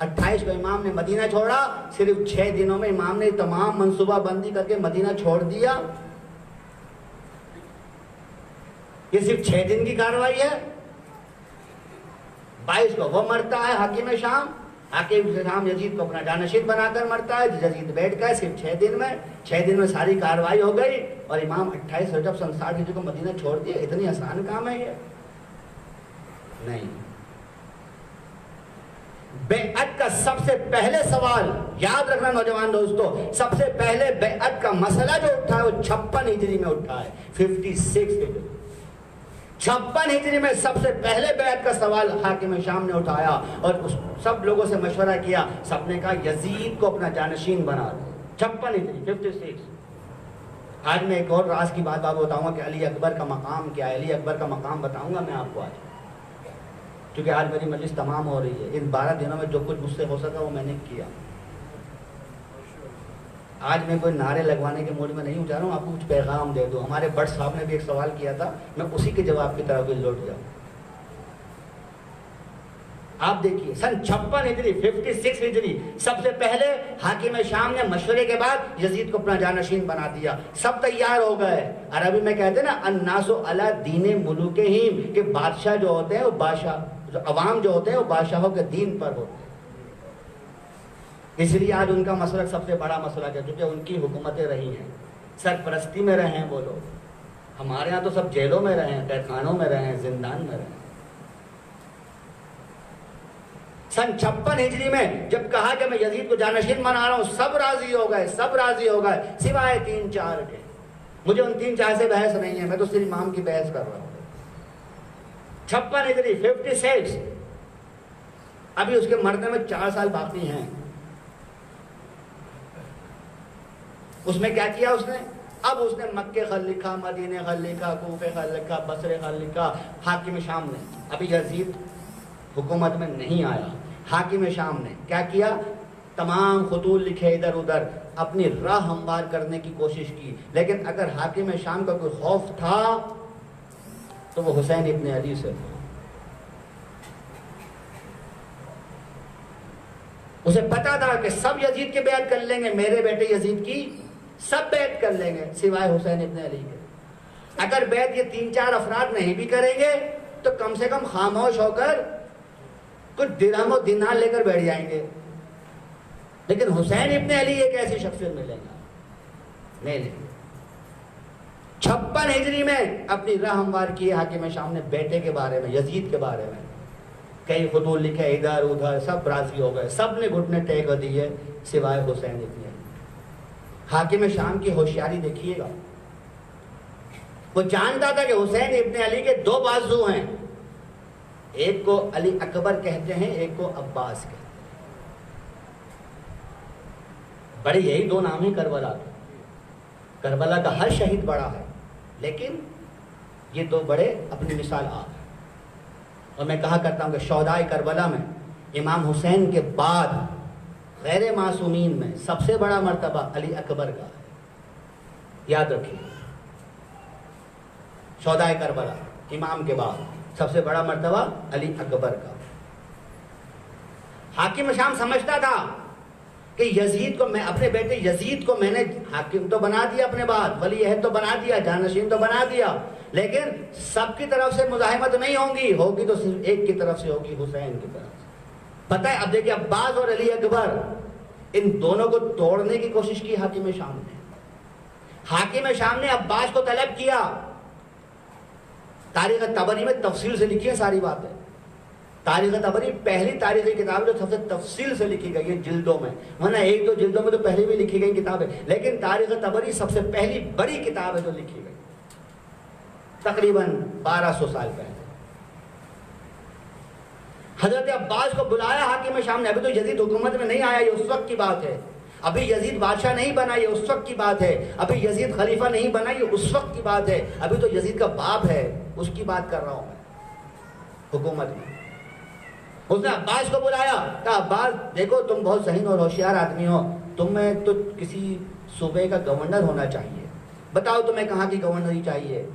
28 کو امام نے مدینہ چھوڑا. صرف 6 دنوں میں امام نے تمام منصوبہ بندی کر کے مدینہ چھوڑ دیا. یہ صرف 6 دن کی کارروائی ہے. 22 کو وہ مرتا ہے حاکم شام. حاکم شام یزید کو اپنا جانشین بنا کر مرتا ہے. یزید بیٹھ گئے صرف 6 دن میں ساری کارروائی ہو گئی. اور امام 28 رجب سن 60 ہجری کو مدینہ چھوڑ دیا. اتنی آسان کام ہے یہ؟ نہیں. بیعت کا سب سے پہلے سوال یاد رکھنا نوجوان دوستو، سب سے پہلے بیعت کا مسئلہ جو اٹھا ہے وہ 56 ہجری میں اٹھا ہے. 56 ہجری 56 ہجری میں سب سے پہلے بیعت کا سوال حاکم شام نے اٹھایا اور سب لوگوں سے مشورہ کیا. سب نے کہا یزید کو اپنا جانشین بنا دو. 56 ہجری 56. آج میں ایک اور راز کی بات بتاؤں گا کہ علی اکبر کا مقام کیا ہے. علی اکبر کا مقام بتاؤں گا میں آپ کو آج، کیونکہ آج میری مجلس تمام ہو رہی ہے. ان 12 دنوں میں جو کچھ مجھ سے ہو سکا وہ میں نے کیا. آج میں کوئی نعرے لگوانے کے موڈ میں نہیں اٹھا رہا ہوں، آپ کو کچھ پیغام دے دو. ہمارے بٹ صاحب نے بھی ایک سوال کیا تھا، میں اسی کے جواب کی طرف بھی لوٹ جاؤں. آپ دیکھیے سن 56 ہجری 56 ہجری سب سے پہلے حاکم شام نے مشورے کے بعد یزید کو اپنا جانشین بنا دیا. سب تیار ہو گئے. عربی میں کہتے ہیں نا الناس علی دین ملوکہم، کہ بادشاہ جو ہوتے ہیں وہ عوام جو ہوتے ہیں وہ بادشاہوں کے دین پر ہوتے ہیں. اس لیے آج ان کا مسلک سب سے بڑا مسلک ہے، کیونکہ ان کی حکومتیں رہی ہیں. سرپرستی میں رہے ہیں وہ لوگ. ہمارے ہاں تو سب جیلوں میں رہے ہیں، قید خانوں میں رہے ہیں، زندان میں رہے ہیں. سن 56 ہجری میں جب کہا کہ میں یزید کو جانشین بنا رہا ہوں، سب راضی ہو گئے، سب راضی ہو گئے سوائے 3-4 کے. مجھے ان 3-4 سے بحث نہیں ہے، میں تو صرف امام کی بحث کر رہا ہوں. 56 ہجری 56 ابھی اس کے مرنے میں 4 سال باقی ہیں. اس میں کیا کیا اس نے؟ اب اس نے مکے خط لکھا، مدینے خط لکھا، کوفے خط لکھا، بصرے خط لکھا. حاکم شام نے، ابھی یزید حکومت میں نہیں آیا، حاکم شام نے کیا کیا؟ تمام خطوط لکھے ادھر ادھر، اپنی راہ ہموار کرنے کی کوشش کی. لیکن اگر حاکم شام کا کوئی خوف تھا تو وہ حسین ابن علی سے تھا. اسے پتا تھا کہ سب یزید کے بیعت کر لیں گے، میرے بیٹے یزید کی سب بیعت کر لیں گے سوائے حسین ابن علی کے. اگر بیعت یہ 3-4 افراد نہیں بھی کریں گے تو کم سے کم خاموش ہو کر کچھ درہم و دینار لے کر بیٹھ جائیں گے. لیکن حسین ابن علی ایک ایسی شخصیت ملے گا نہیں لیں. 56 ہجری میں اپنی راہ ہموار کی حاکم شام نے بیٹے کے بارے میں، یزید کے بارے میں کئی خطوط لکھے ادھر ادھر. سب راضی ہو گئے، سب نے گھٹنے ٹیک دیے سوائے حسین ابن علی. حاکم شام کی ہوشیاری دیکھیے گا. وہ جانتا تھا کہ حسین ابن علی کے 2 بازو ہیں، ایک کو علی اکبر کہتے ہیں، ایک کو عباس کہتے ہیں. بڑے یہی 2 نام ہیں کربلا کے. کربلا کا ہر شہید بڑا ہے، لیکن یہ 2 بڑے اپنی مثال آپ ہیں. اور میں کہا کرتا ہوں کہ شہدائے کربلا میں امام حسین کے بعد غیر معصومین میں سب سے بڑا مرتبہ علی اکبر کا ہے. یاد رکھیے، شہدائے کربلا امام کے بعد سب سے بڑا مرتبہ علی اکبر کا. حاکم شام سمجھتا تھا کہ یزید کو میں اپنے بیٹے یزید کو میں نے حاکم تو بنا دیا، اپنے بعد ولی عہد تو بنا دیا، جانشین تو بنا دیا، لیکن سب کی طرف سے مزاحمت نہیں ہوگی تو صرف ایک کی طرف سے ہوگی، حسین کی طرف سے. پتہ ہے اب دیکھیں عباس اور علی اکبر، ان دونوں کو توڑنے کی کوشش کی حاکم شام نے. حاکم شام نے عباس کو طلب کیا. تاریخ طبری میں تفصیل سے لکھی ہے ساری باتیں. تاریخ طبری پہلی تاریخی کتاب جو سب سے تفصیل سے لکھی گئی ہے جلدوں میں، ورنہ 1-2 جلدوں میں تو پہلے بھی لکھی گئی کتاب ہے، لیکن تاریخ طبری سب سے پہلی بڑی کتاب ہے جو لکھی گئی تقریباً 1200 سال پہلے. حضرت عباس کو بلایا حاکم شام نے. ابھی تو یزید حکومت میں نہیں آیا، یہ اس وقت کی بات ہے. ابھی یزید بادشاہ نہیں بنا، یہ اس وقت کی بات ہے. ابھی یزید خلیفہ نہیں بنا، یہ اس وقت کی بات ہے. ابھی تو یزید کا باپ ہے، اس کی بات کر رہا ہوں میں حکومت میں. اس نے عباس کو بلایا، کہا عباس دیکھو تم بہت ذہین اور ہوشیار آدمی ہو، تمہیں تو کسی صوبے کا گورنر ہونا چاہیے، بتاؤ تمہیں کہاں کی گورنری چاہیے.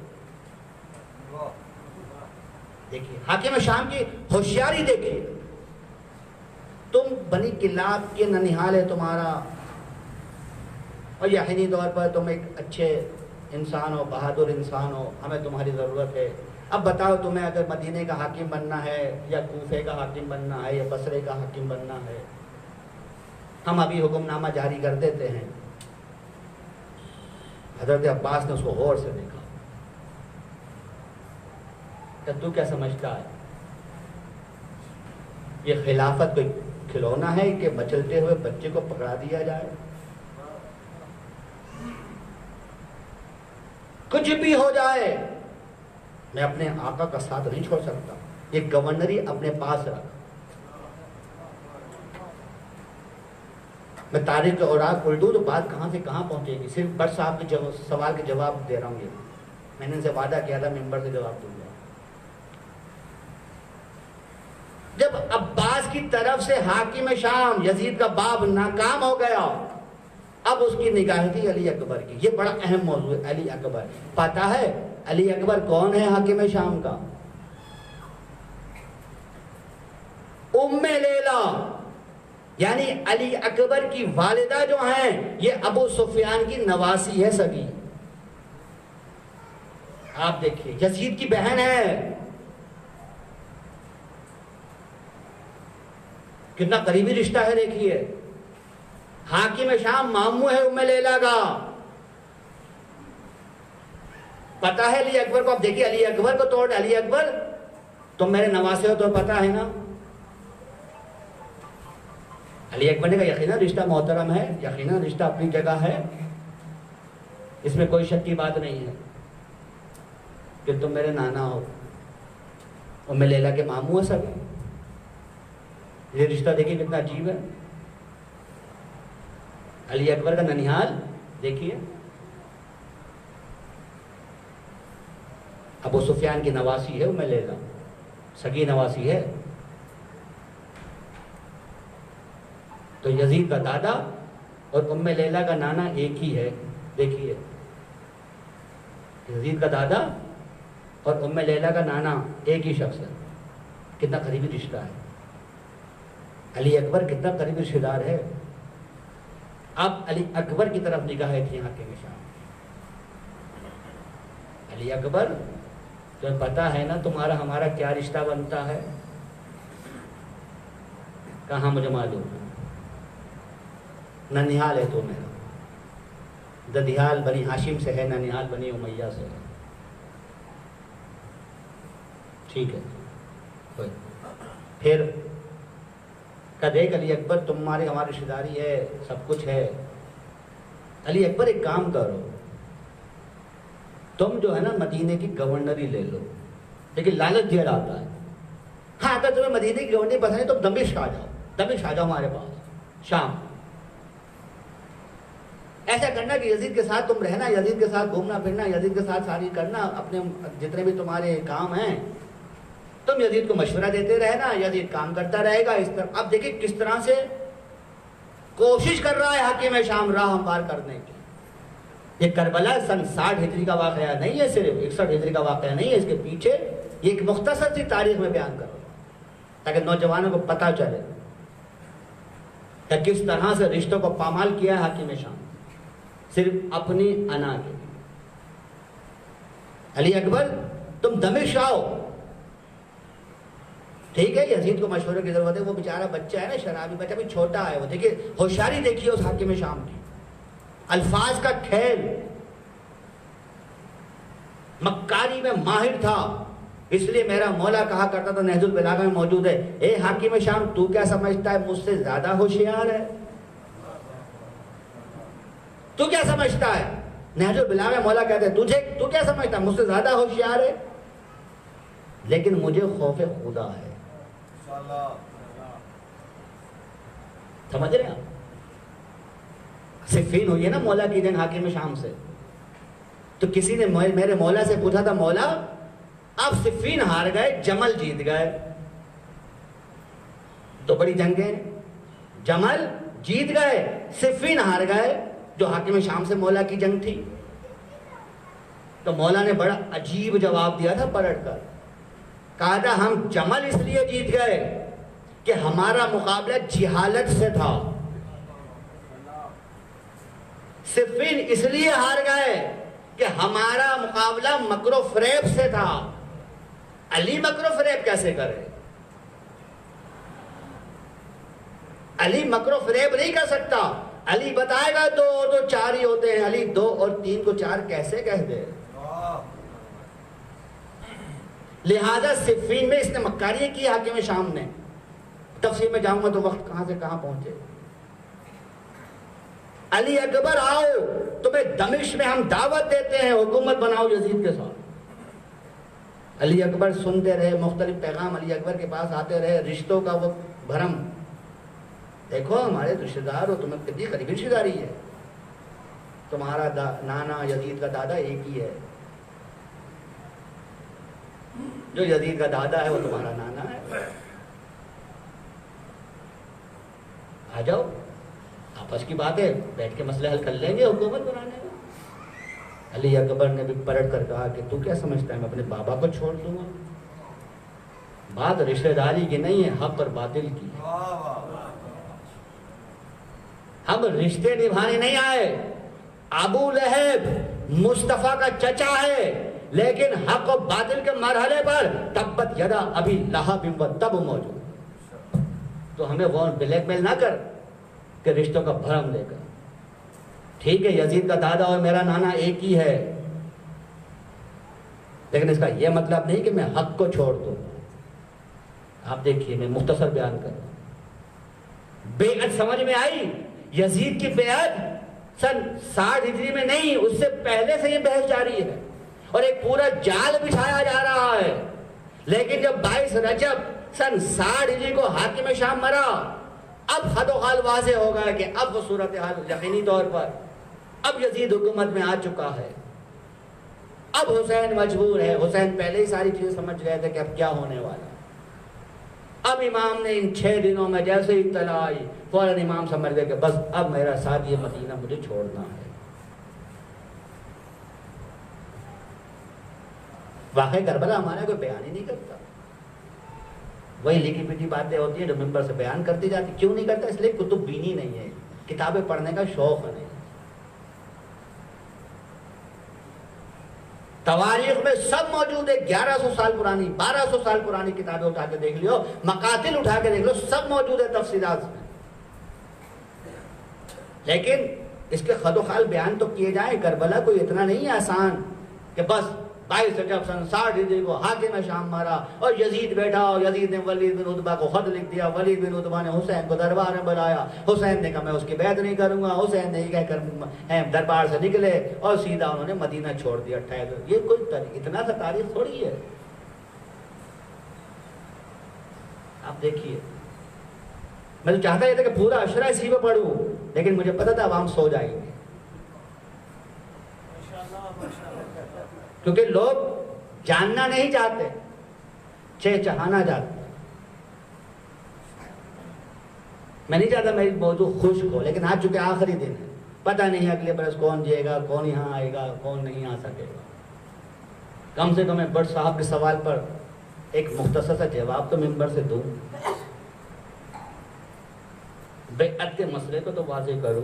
دیکھیے حاکم شام کی ہوشیاری دیکھیے. تم بنی کلاب کے ننھیال ہے تمہارا، اور یقینی طور پر تم ایک اچھے انسان ہو، بہادر انسان ہو، ہمیں تمہاری ضرورت ہے۔ اب بتاؤ تمہیں اگر مدینے کا حاکم بننا ہے یا کوفے کا حاکم بننا ہے یا بصرے کا حاکم بننا ہے، ہم ابھی حکم نامہ جاری کر دیتے ہیں۔ حضرت عباس نے اس کو غور سے دیکھا کہ تو کیا سمجھتا ہے یہ خلافت کوئی کھلونا ہے کہ مچلتے ہوئے بچے کو پکڑا دیا جائے؟ کچھ بھی ہو جائے میں اپنے آقا کا ساتھ نہیں چھوڑ سکتا، یہ گورنری اپنے پاس رکھ۔ میں تاریخ کے اوراق الٹوں تو بات کہاں سے کہاں پہنچے گی۔ صرف بٹ صاحب کے سوال کے جواب دے رہا ہوں، یہ میں نے ان سے وعدہ کیا تھا ممبر سے جواب دوں گا۔ جب عباس کی طرف سے حاکم شام یزید کا باب ناکام ہو گیا، اب اس کی نگاہ تھی علی اکبر کی۔ یہ بڑا اہم موضوع ہے، علی اکبر۔ پتہ ہے علی اکبر کون ہے حاکم شام کا؟ ام لیلا، یعنی علی اکبر کی والدہ جو ہیں یہ ابو سفیان کی نواسی ہے سگی۔ آپ دیکھیے یزید کی بہن ہے، کتنا قریبی رشتہ ہے دیکھیے۔ حاکم شام ماموں ہے ام لیلا کا۔ پتا ہے علی اکبر کو؟ اب دیکھیے علی اکبر کو توڑ، علی اکبر تم میرے نواسے ہو تو پتا ہے نا۔ علی اکبر نے کہا یقیناً رشتہ محترم ہے، یقیناً رشتہ اپنی جگہ ہے، اس میں کوئی شک کی بات نہیں ہے کہ تم میرے نانا ہو، ام لیلا کے ماموں ہیں سب۔ یہ رشتہ دیکھیے کتنا عجیب ہے۔ علی اکبر کا ننھیال دیکھیے، ابو سفیان کی نواسی ہے ام لیلا، سگی نواسی ہے۔ تو یزید کا دادا اور ام لیلا کا نانا ایک ہی ہے، دیکھیے یزید کا دادا اور ام لیلا کا نانا ایک ہی شخص ہے، کتنا قریبی رشتہ ہے۔ علی اکبر کتنا قریبی رشتہ دار ہے۔ اب علی اکبر کی طرف نگاہیں تھی حاکم شام۔ علی اکبر تمہیں پتا ہے نا تمہارا ہمارا کیا رشتہ بنتا ہے؟ کہاں مجھے معلوم ہے، ننھیال ہے تو میرا، ددھیال بنی ہاشم سے ہے، ننھیال بنی امیہ سے ہے، ٹھیک ہے۔ پھر کہ دیکھ علی اکبر تمہاری ہماری رشتہ داری ہے، سب کچھ ہے۔ علی اکبر ایک کام کرو، تم جو ہے نا مدینے کی گورنری لے لو، لیکن لالچ دیا جاتا ہے۔ ہاں اگر تمہیں مدینے کی گورنری پسند ہے تو دمشق آ جاؤ، دمشق آ جاؤ ہمارے پاس، شام۔ ایسا کرنا کہ یزید کے ساتھ تم رہنا، یزید کے ساتھ گھومنا پھرنا، یزید کے ساتھ ساری کرنا، اپنے جتنے بھی تمہارے کام ہیں تم یزید کو مشورہ دیتے رہنا، یزید کام کرتا رہے گا اس طرح۔ اب دیکھیں کس طرح سے کوشش کر رہا ہے حاکم شام راہ ہموار کرنے کی۔ یہ کربلا سن 60 ہجری کا واقعہ نہیں ہے، صرف 61 ہجری کا واقعہ نہیں ہے، اس کے پیچھے یہ ایک مختصر سی تاریخ میں بیان کر رہا ہوں تاکہ نوجوانوں کو پتہ چلے کہ کس طرح سے رشتوں کو پامال کیا ہے حاکم شام، صرف اپنی انا کے۔ علی اکبر تم دمشق آؤ، ٹھیک ہے، یزید کو مشورے کی ضرورت ہے، وہ بیچارہ بچہ ہے نا، شرابی بچہ، بھی چھوٹا ہے وہ۔ دیکھیے ہوشیاری دیکھیے اس حاکم شام کی، الفاظ کا کھیل، مکاری میں ماہر تھا۔ اس لیے میرا مولا کہا کرتا تھا، نہج البلاغہ میں موجود ہے، اے حاکم شام تو کیا سمجھتا ہے مجھ سے زیادہ ہوشیار ہے؟ تو کیا سمجھتا ہے؟ نہج البلاغہ میں مولا کہتے ہیں تو کیا سمجھتا ہے مجھ سے زیادہ ہوشیار ہے؟ لیکن مجھے خوف خدا ہے۔ سمجھ رہے ہیں آپ؟ صفین ہوئی ہے نا مولا کی جنگ حاکم شام سے، تو کسی نے میرے مولا سے پوچھا تھا، مولا آپ صفین ہار گئے، جمل جیت گئے، تو بڑی جنگیں، جمل جیت گئے، صفین ہار گئے، جو حاکم شام سے مولا کی جنگ تھی۔ تو مولا نے بڑا عجیب جواب دیا تھا پلٹ کر، کہا تھا ہم جمل اس لیے جیت گئے کہ ہمارا مقابلہ جہالت سے تھا. صفین اس لیے ہار گئے کہ ہمارا مقابلہ مکر و فریب سے تھا. علی مکر و فریب کیسے کرے؟ علی مکر و فریب نہیں کر سکتا. علی بتائے گا 2 اور 2 4 ہی ہوتے ہیں. علی 2 اور 3 کو 4 کیسے کہہ دے؟ لہذا صفین میں اس نے مکاری کی حاکم شام نے. تفسیر میں جاؤں گا تو وقت کہاں سے کہاں پہنچے. علی اکبر آؤ، تمہیں دمشق میں ہم دعوت دیتے ہیں، حکومت بناؤ یزید کے ساتھ. علی اکبر سنتے رہے، مختلف پیغام علی اکبر کے پاس آتے رہے. رشتوں کا وہ بھرم، دیکھو ہمارے رشتہ دار ہو، تمہیں کتنی قریبی رشتہ داری ہے. تمہارا نانا یزید کا دادا ایک ہی ہے، جو یزید کا دادا ہے وہ تمہارا نانا ہے. آ جاؤ، آپس کی بات ہے، بیٹھ کے مسئلہ حل کر لیں گے حکومت بنانے کا. علی اکبر نے بھی پلٹ کر کہا کہ تو کیا سمجھتا ہے میں اپنے بابا کو چھوڑ دوں گا؟ بات رشتہ داری کی نہیں ہے، حق اور باطل کی. ہم رشتے نبھانے نہیں آئے. ابو لہب مصطفیٰ کا چچا ہے، لیکن حق و باطل کے مرحلے پر تبت یدا ابی لہب و تب موجود. تو ہمیں وہ بلیک میل نہ کر کہ رشتوں کا بھرم دے کر. ٹھیک ہے یزید کا دادا اور میرا نانا ایک ہی ہے، لیکن اس کا یہ مطلب نہیں کہ میں حق کو چھوڑ دوں. آپ دیکھیے میں مختصر بیان کر رہا ہوں. بیعت سمجھ میں آئی؟ یزید کی بیعت سن 60 ہجری میں نہیں، اس سے پہلے سے یہ بحث جاری ہے اور ایک پورا جال بچھایا جا رہا ہے. لیکن جب 22 رجب سن 60 ہجری کو حاکم شام مرا، اب حد و حال واضح ہوگا کہ اب وہ صورتحال یقینی طور پر اب یزید حکومت میں آ چکا ہے. اب حسین مجبور ہے. حسین پہلے ہی ساری چیزیں سمجھ گئے تھے کہ اب کیا ہونے والا. اب امام نے ان 6 دنوں میں جیسے ہی اطلاع آئی فوراً امام سمجھ گئے کہ بس اب میرا ساتھ یہ مدینہ مجھے چھوڑنا ہے. واقعی کربلا ہمارا کوئی بیان ہی نہیں کرتا. وہی لکھی پٹی باتیں ہوتی ہیں جو ممبر سے بیان کرتی جاتی. کیوں نہیں کرتا؟ اس لیے کتب بینی نہیں ہے، کتابیں پڑھنے کا شوق نہیں. تواریخ میں سب موجود ہے. 1100 سال پرانی، 1200 سال پرانی کتابیں اٹھا کے دیکھ لیو، مقاتل اٹھا کے دیکھ لو، سب موجود ہے تفصیلات میں. لیکن اس کے خد و خال بیان تو کیے جائیں. کربلا کوئی اتنا نہیں ہے آسان کہ بس 22 رجب سن 60 ہجری کو حاکم شام مارا اور یزید بیٹھا اور یزید نے ولید بن عتبہ کو خط لکھ دیا. ولید بن عتبہ نے حسین کو دربار میں بلایا. حسین نے کہا میں اس کی بیعت نہیں کروں گا. حسین نے یہ کہہ کر دربار سے نکلے اور سیدھا انہوں نے مدینہ چھوڑ دیا. یہ کوئی اتنا سا تاریخ تھوڑی ہے. آپ دیکھیے میں تو چاہتا یہ تھا کہ پورا اشرا اسی پہ پڑھوں، لیکن مجھے پتا تھا عوام سو جائیں گے، کیونکہ لوگ جاننا نہیں چاہتے، چہچہانا چاہتے. میں نہیں چاہتا میری موضوع خشک ہو، لیکن آج چونکہ آخری دن ہے، پتہ نہیں اگلے برس کون جائے گا، کون یہاں آئے گا، کون نہیں آ سکے گا. کم سے کم میں بٹ صاحب کے سوال پر ایک مختصر سا جواب تو ممبر سے دوں. بیعت کے مسئلے کو تو واضح کروں.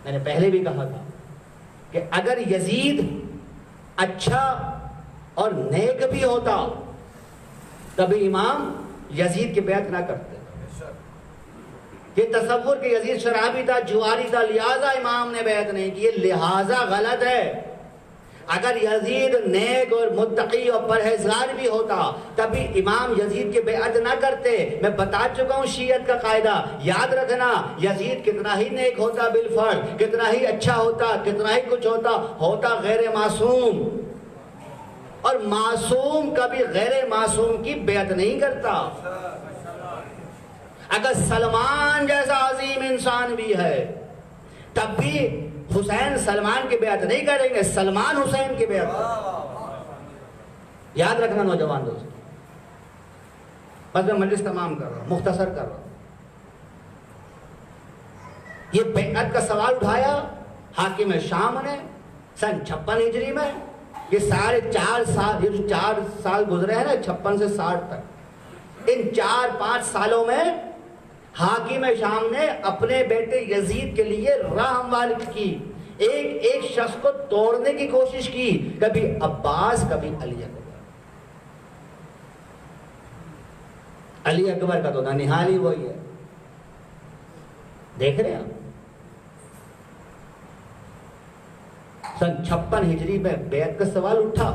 میں نے پہلے بھی کہا تھا کہ اگر یزید اچھا اور نیک بھی ہوتا تبھی امام یزید کی بیعت نہ کرتے. یہ تصور کہ یزید شرابی تھا، جواری تھا، لہذا امام نے بیعت نہیں کی، یہ لہذا غلط ہے. اگر یزید نیک اور متقی اور پرہیزگار بھی ہوتا تبھی امام یزید کی بیعت نہ کرتے. میں بتا چکا ہوں شیعت کا قاعدہ، یاد رکھنا. یزید کتنا ہی نیک ہوتا بالفرض، کتنا ہی اچھا ہوتا، کتنا ہی کچھ ہوتا غیر معصوم، اور معصوم کبھی غیر معصوم کی بیعت نہیں کرتا. اگر سلمان جیسا عظیم انسان بھی ہے تب بھی حسین سلمان کی بیعت نہیں کریں گے، سلمان حسین کی بیعت یاد رکھنا نوجوان دوست. بس میں مجلس تمام کر رہا ہوں، مختصر کر رہا ہوں. یہ بیعت کا سوال اٹھایا حاکم شام نے سن 56 ہجری میں یہ سارے 4 سال، یہ جو 4 سال گزرے ہیں نا 56 سے 60 تک، ان 4-5 سالوں میں حاکم شام نے اپنے بیٹے یزید کے لیے راہ ہموار کی، ایک ایک شخص کو توڑنے کی کوشش کی، کبھی عباس، کبھی علی اکبر۔ علی اکبر کا تو ننہال ہی وہی ہے، دیکھ رہے ہیں آپ۔ سن 56 ہجری میں بیعت کا سوال اٹھا،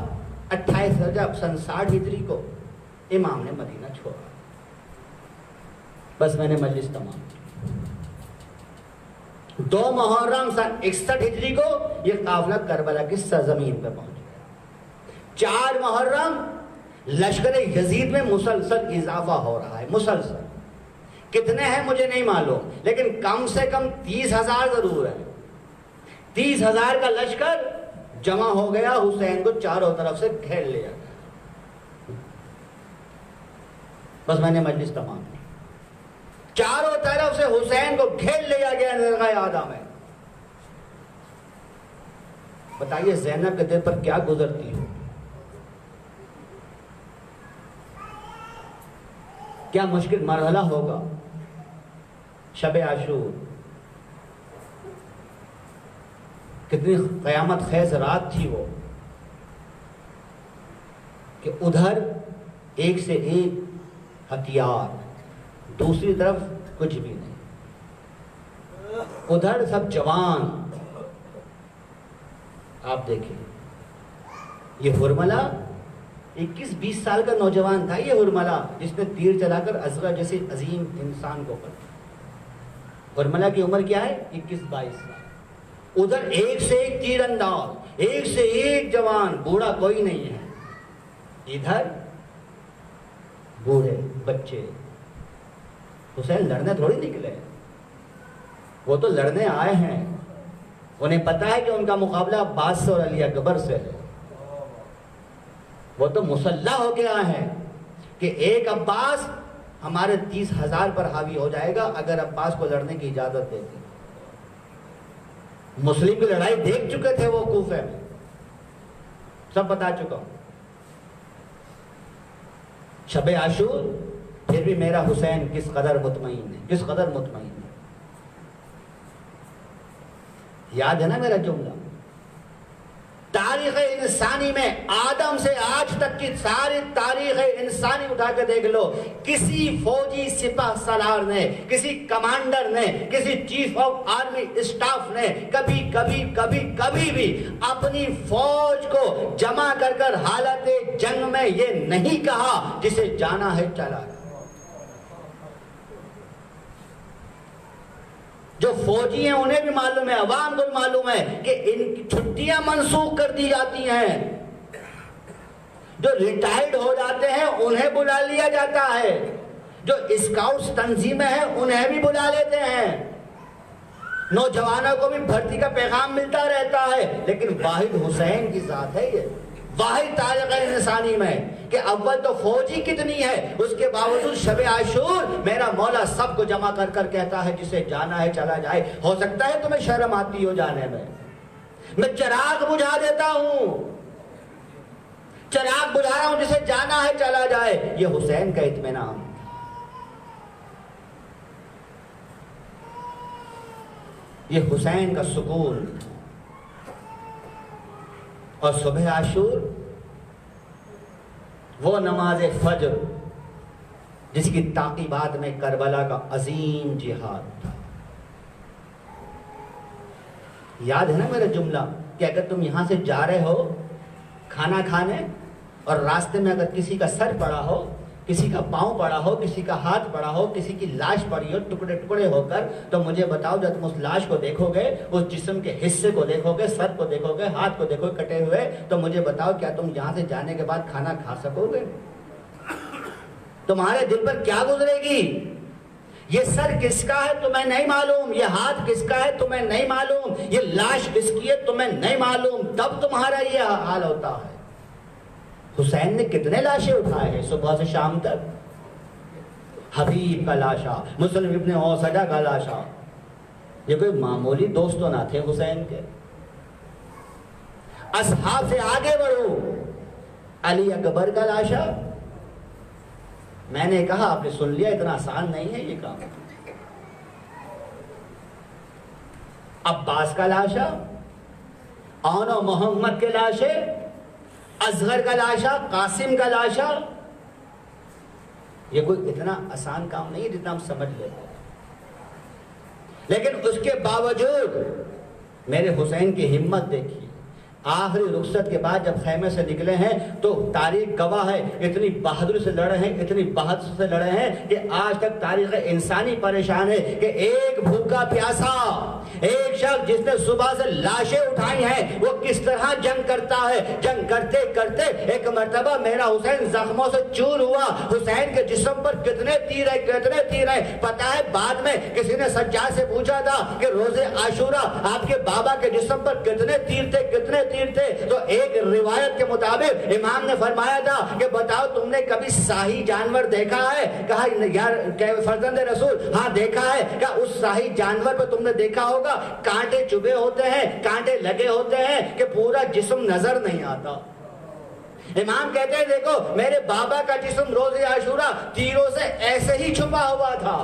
28 رجب سن 60 ہجری کو امام نے مدینہ چھوڑا۔ بس میں نے مجلس تمام کی۔ 2 محرم سن 61 ہجری کو یہ قافلہ کربلا کی سرزمین پہ پہنچ گیا۔ 4 محرم لشکر یزید میں مسلسل اضافہ ہو رہا ہے، مسلسل۔ کتنے ہیں مجھے نہیں معلوم، لیکن کم سے کم 30,000 ضرور ہے۔ 30,000 کا لشکر جمع ہو گیا، حسین کو چاروں طرف سے گھیر لیا گیا۔ بس میں نے مجلس تمام کی۔ چاروں طرف سے حسین کو گھیر لیا گیا نرغہ اعدام میں۔ بتائیے زینب کے دل پر کیا گزرتی ہو، کیا مشکل مرحلہ ہوگا۔ شب عاشور کتنی قیامت خیز رات تھی وہ، کہ ادھر ایک سے ایک ہتھیار، دوسری طرف کچھ بھی نہیں، ادھر سب جوان۔ آپ دیکھیں یہ ہرملہ 21-20 سال کا نوجوان تھا، یہ ہرملہ جس نے تیر چلا کر ازغر جیسے عظیم انسان کو قتل۔ ہرملہ کی عمر کیا ہے؟ 21-22 سال۔ ادھر ایک سے ایک تیر انداز، ایک سے ایک جوان، بوڑھا کوئی نہیں ہے۔ ادھر بوڑھے بچے۔ حسین لڑنے تھوڑی نکلے، وہ تو لڑنے آئے ہیں۔ انہیں پتا ہے کہ ان کا مقابلہ عباس سے اور علی اکبر سے ہے۔ وہ تو مسلح ہو کے آئے ہیں کہ ایک عباس ہمارے 30,000 پر حاوی ہو جائے گا اگر عباس کو لڑنے کی اجازت دیتے۔ مسلم کی لڑائی دیکھ چکے تھے وہ کوفے میں، سب بتا چکا ہوں۔ شب عاشور پھر بھی میرا حسین کس قدر مطمئن ہے، کس قدر مطمئن ہے۔ یاد ہے نا میرا جملہ؟ تاریخ انسانی میں آدم سے آج تک کی ساری تاریخ انسانی اٹھا کے دیکھ لو، کسی فوجی سپاہ سالار نے، کسی کمانڈر نے، کسی چیف آف آرمی اسٹاف نے کبھی بھی اپنی فوج کو جمع کر حالت جنگ میں یہ نہیں کہا جسے جانا ہے چلا جائے۔ جو فوجی ہیں انہیں بھی معلوم ہے، عوام کو معلوم ہے کہ ان کی چھٹیاں منسوخ کر دی جاتی ہیں، جو ریٹائرڈ ہو جاتے ہیں انہیں بلا لیا جاتا ہے، جو اسکاؤٹس تنظیمیں ہیں انہیں بھی بلا لیتے ہیں، نوجوانوں کو بھی بھرتی کا پیغام ملتا رہتا ہے، لیکن واحد حسین کی ذات ہے یہ، واحد تاریخ انسانی میں کہ اول تو فوجی کتنی ہے، اس کے باوجود شب عاشور میرا مولا سب کو جمع کر کہتا ہے جسے جانا ہے چلا جائے۔ ہو سکتا ہے تمہیں شرم آتی ہو جانے میں چراغ بجھا دیتا ہوں، چراغ بجھا رہا ہوں، جسے جانا ہے چلا جائے۔ یہ حسین کا اطمینان، یہ حسین کا سکون۔ اور صبح عاشور وہ نماز فجر جس کی تعقیبات میں کربلا کا عظیم جہاد تھا۔ یاد ہے نا میرا جملہ کہ اگر تم یہاں سے جا رہے ہو کھانا کھانے اور راستے میں اگر کسی کا سر پڑا ہو، کسی کا پاؤں پڑا ہو، کسی کا ہاتھ پڑا ہو، کسی کی لاش پڑی ہو ٹکڑے ٹکڑے ہو کر، تو مجھے بتاؤ جب تم اس لاش کو دیکھو گے، اس جسم کے حصے کو دیکھو گے، سر کو دیکھو گے، ہاتھ کو دیکھو گے کٹے ہوئے، تو مجھے بتاؤ کیا تم یہاں سے جانے کے بعد کھانا کھا سکو گے؟ تمہارے دل پر کیا گزرے گی؟ یہ سر کس کا ہے تمہیں نہیں معلوم، یہ ہاتھ کس کا ہے تمہیں نہیں معلوم، یہ لاش کس کی ہے تمہیں نہیں معلوم، تب تمہارا یہ حال ہوتا ہے۔ حسین نے کتنے لاشیں اٹھائے ہیں صبح سے شام تک؟ حبیب کا لاشا، مسلم ابن اوسجہ کا لاشا، یہ کوئی معمولی دوست تو نہ تھے حسین کے۔ اصحاب سے آگے بڑھو. علی اکبر کا لاشا, میں نے کہا آپ نے سن لیا, اتنا آسان نہیں ہے یہ کام. عباس کا لاشا, اون و محمد کے لاشے, اصغر کا لاشا, قاسم کا لاشا. یہ کوئی اتنا آسان کام نہیں ہے جتنا ہم سمجھ لیتے ہیں. لیکن اس کے باوجود میرے حسین کی ہمت دیکھی. آخری رخصت کے بعد جب خیمے سے نکلے ہیں تو تاریخ گواہ ہے, اتنی بہادری سے لڑے ہیں, اتنی بہادری سے لڑے ہیں کہ آج تک تاریخ انسانی پریشان ہے کہ ایک بھوکا پیاسا, ایک شخص جس نے صبح سے لاشیں اٹھائی ہیں, وہ کس طرح جنگ کرتا ہے. جنگ کرتے کرتے ایک مرتبہ میرا حسین زخموں سے چور ہوا. حسین کے جسم پر کتنے تیر ہیں, کتنے تیر ہیں. پتا ہے بعد میں کسی نے سجاد سے پوچھا تھا کہ روز عاشورہ آپ کے بابا کے جسم پر کتنے تیر تھے, کتنے تیر تھے. تو ایک روایت کے مطابق امام نے فرمایا تھا کہ بتاؤ تم نے کبھی شاہی جانور دیکھا ہے؟ کہا یار فرزند رسول ہاں دیکھا ہے. کہا اس شاہی جانور پر تم نے دیکھا ہوگا کانٹے چبھے ہوتے ہیں, کانٹے لگے ہوتے ہیں کہ پورا جسم نظر نہیں آتا. امام کہتے ہیں دیکھو میرے بابا کا جسم روز عاشورہ تیروں سے ایسے ہی چھپا ہوا تھا.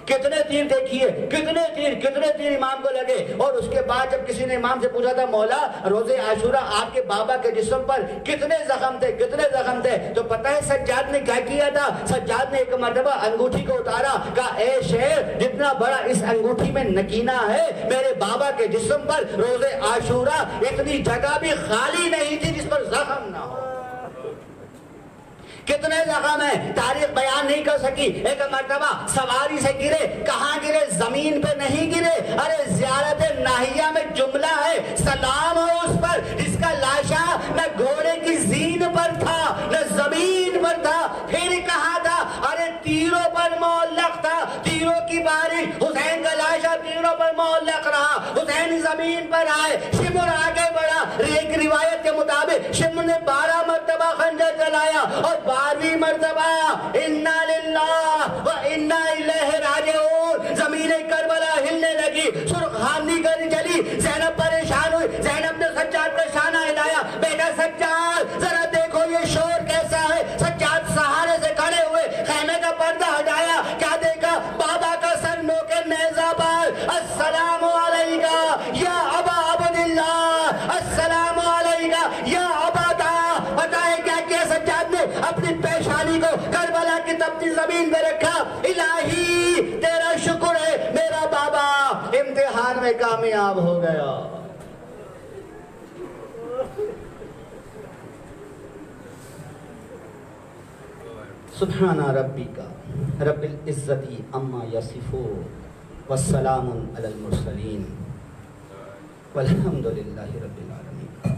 کتنے تیر دیکھیے, کتنے تیر امام کو لگے. اور اس کے بعد جب کسی نے امام سے پوچھا تھا مولا روز عاشورہ آپ کے بابا کے جسم پر کتنے زخم تھے, تو پتہ ہے سجاد نے کیا کیا تھا؟ سجاد نے ایک مرتبہ انگوٹھی کو اتارا, کہا اے شیر جتنا بڑا اس انگوٹھی میں نگینہ ہے, میرے بابا کے جسم پر روز عاشورہ اتنی جگہ بھی خالی نہیں تھی جس پر زخم نہ ہو. کتنے زخم ہیں تاریخ بیان نہیں کر سکی. ایک مرتبہ سواری سے گرے, کہاں گرے؟ زمین پہ نہیں گرے. ارے زیارت ناہیہ میں جملہ ہے سلام ہو اس پر جس کا لاشا نہ گھوڑے کی زین پر تھا نہ زمین پر تھا. پھر کہاں تھا؟ ارے تیروں پر معلق تھا, تیروں کی بارش. حسین کا لاشا تیروں پر معلق رہا. حسین زمین پر آئے, شمر آگے بڑھا. ایک روایت کے مطابق شمر نے 12 مرتبہ خنجر چلایا اور 12ویں مرتبہ انا للہ و انا الیہ راجعون. زمین کربلا ہلنے لگی, سرخانی کر چلی. زینب پریشان ہوئی. زینب نے سجاد کا شانہ ہلایا, بیٹا سجاد ذرا دیکھو یہ شور کیسا ہے. سجاد سہارے سے کھڑے ہوئے, خیمے کا پردہ ہٹایا. کیا دیکھا؟ بابا کا سر نوکے نیزہ پر. السلام علیکہ یا ابا عبداللہ, السلام علیکہ یا عبادہ. بتائے کیا کیا سجاد نے؟ اپنی پیشانی کو کربلا کی تپتی زمین میں رکھا. الہی تیرا شکر ہے میرا بابا امتحان میں کامیاب ہو گیا. سبحان ربک رب العزت عما یصفون والسلام علی المرسلین والحمد للہ رب العالمین.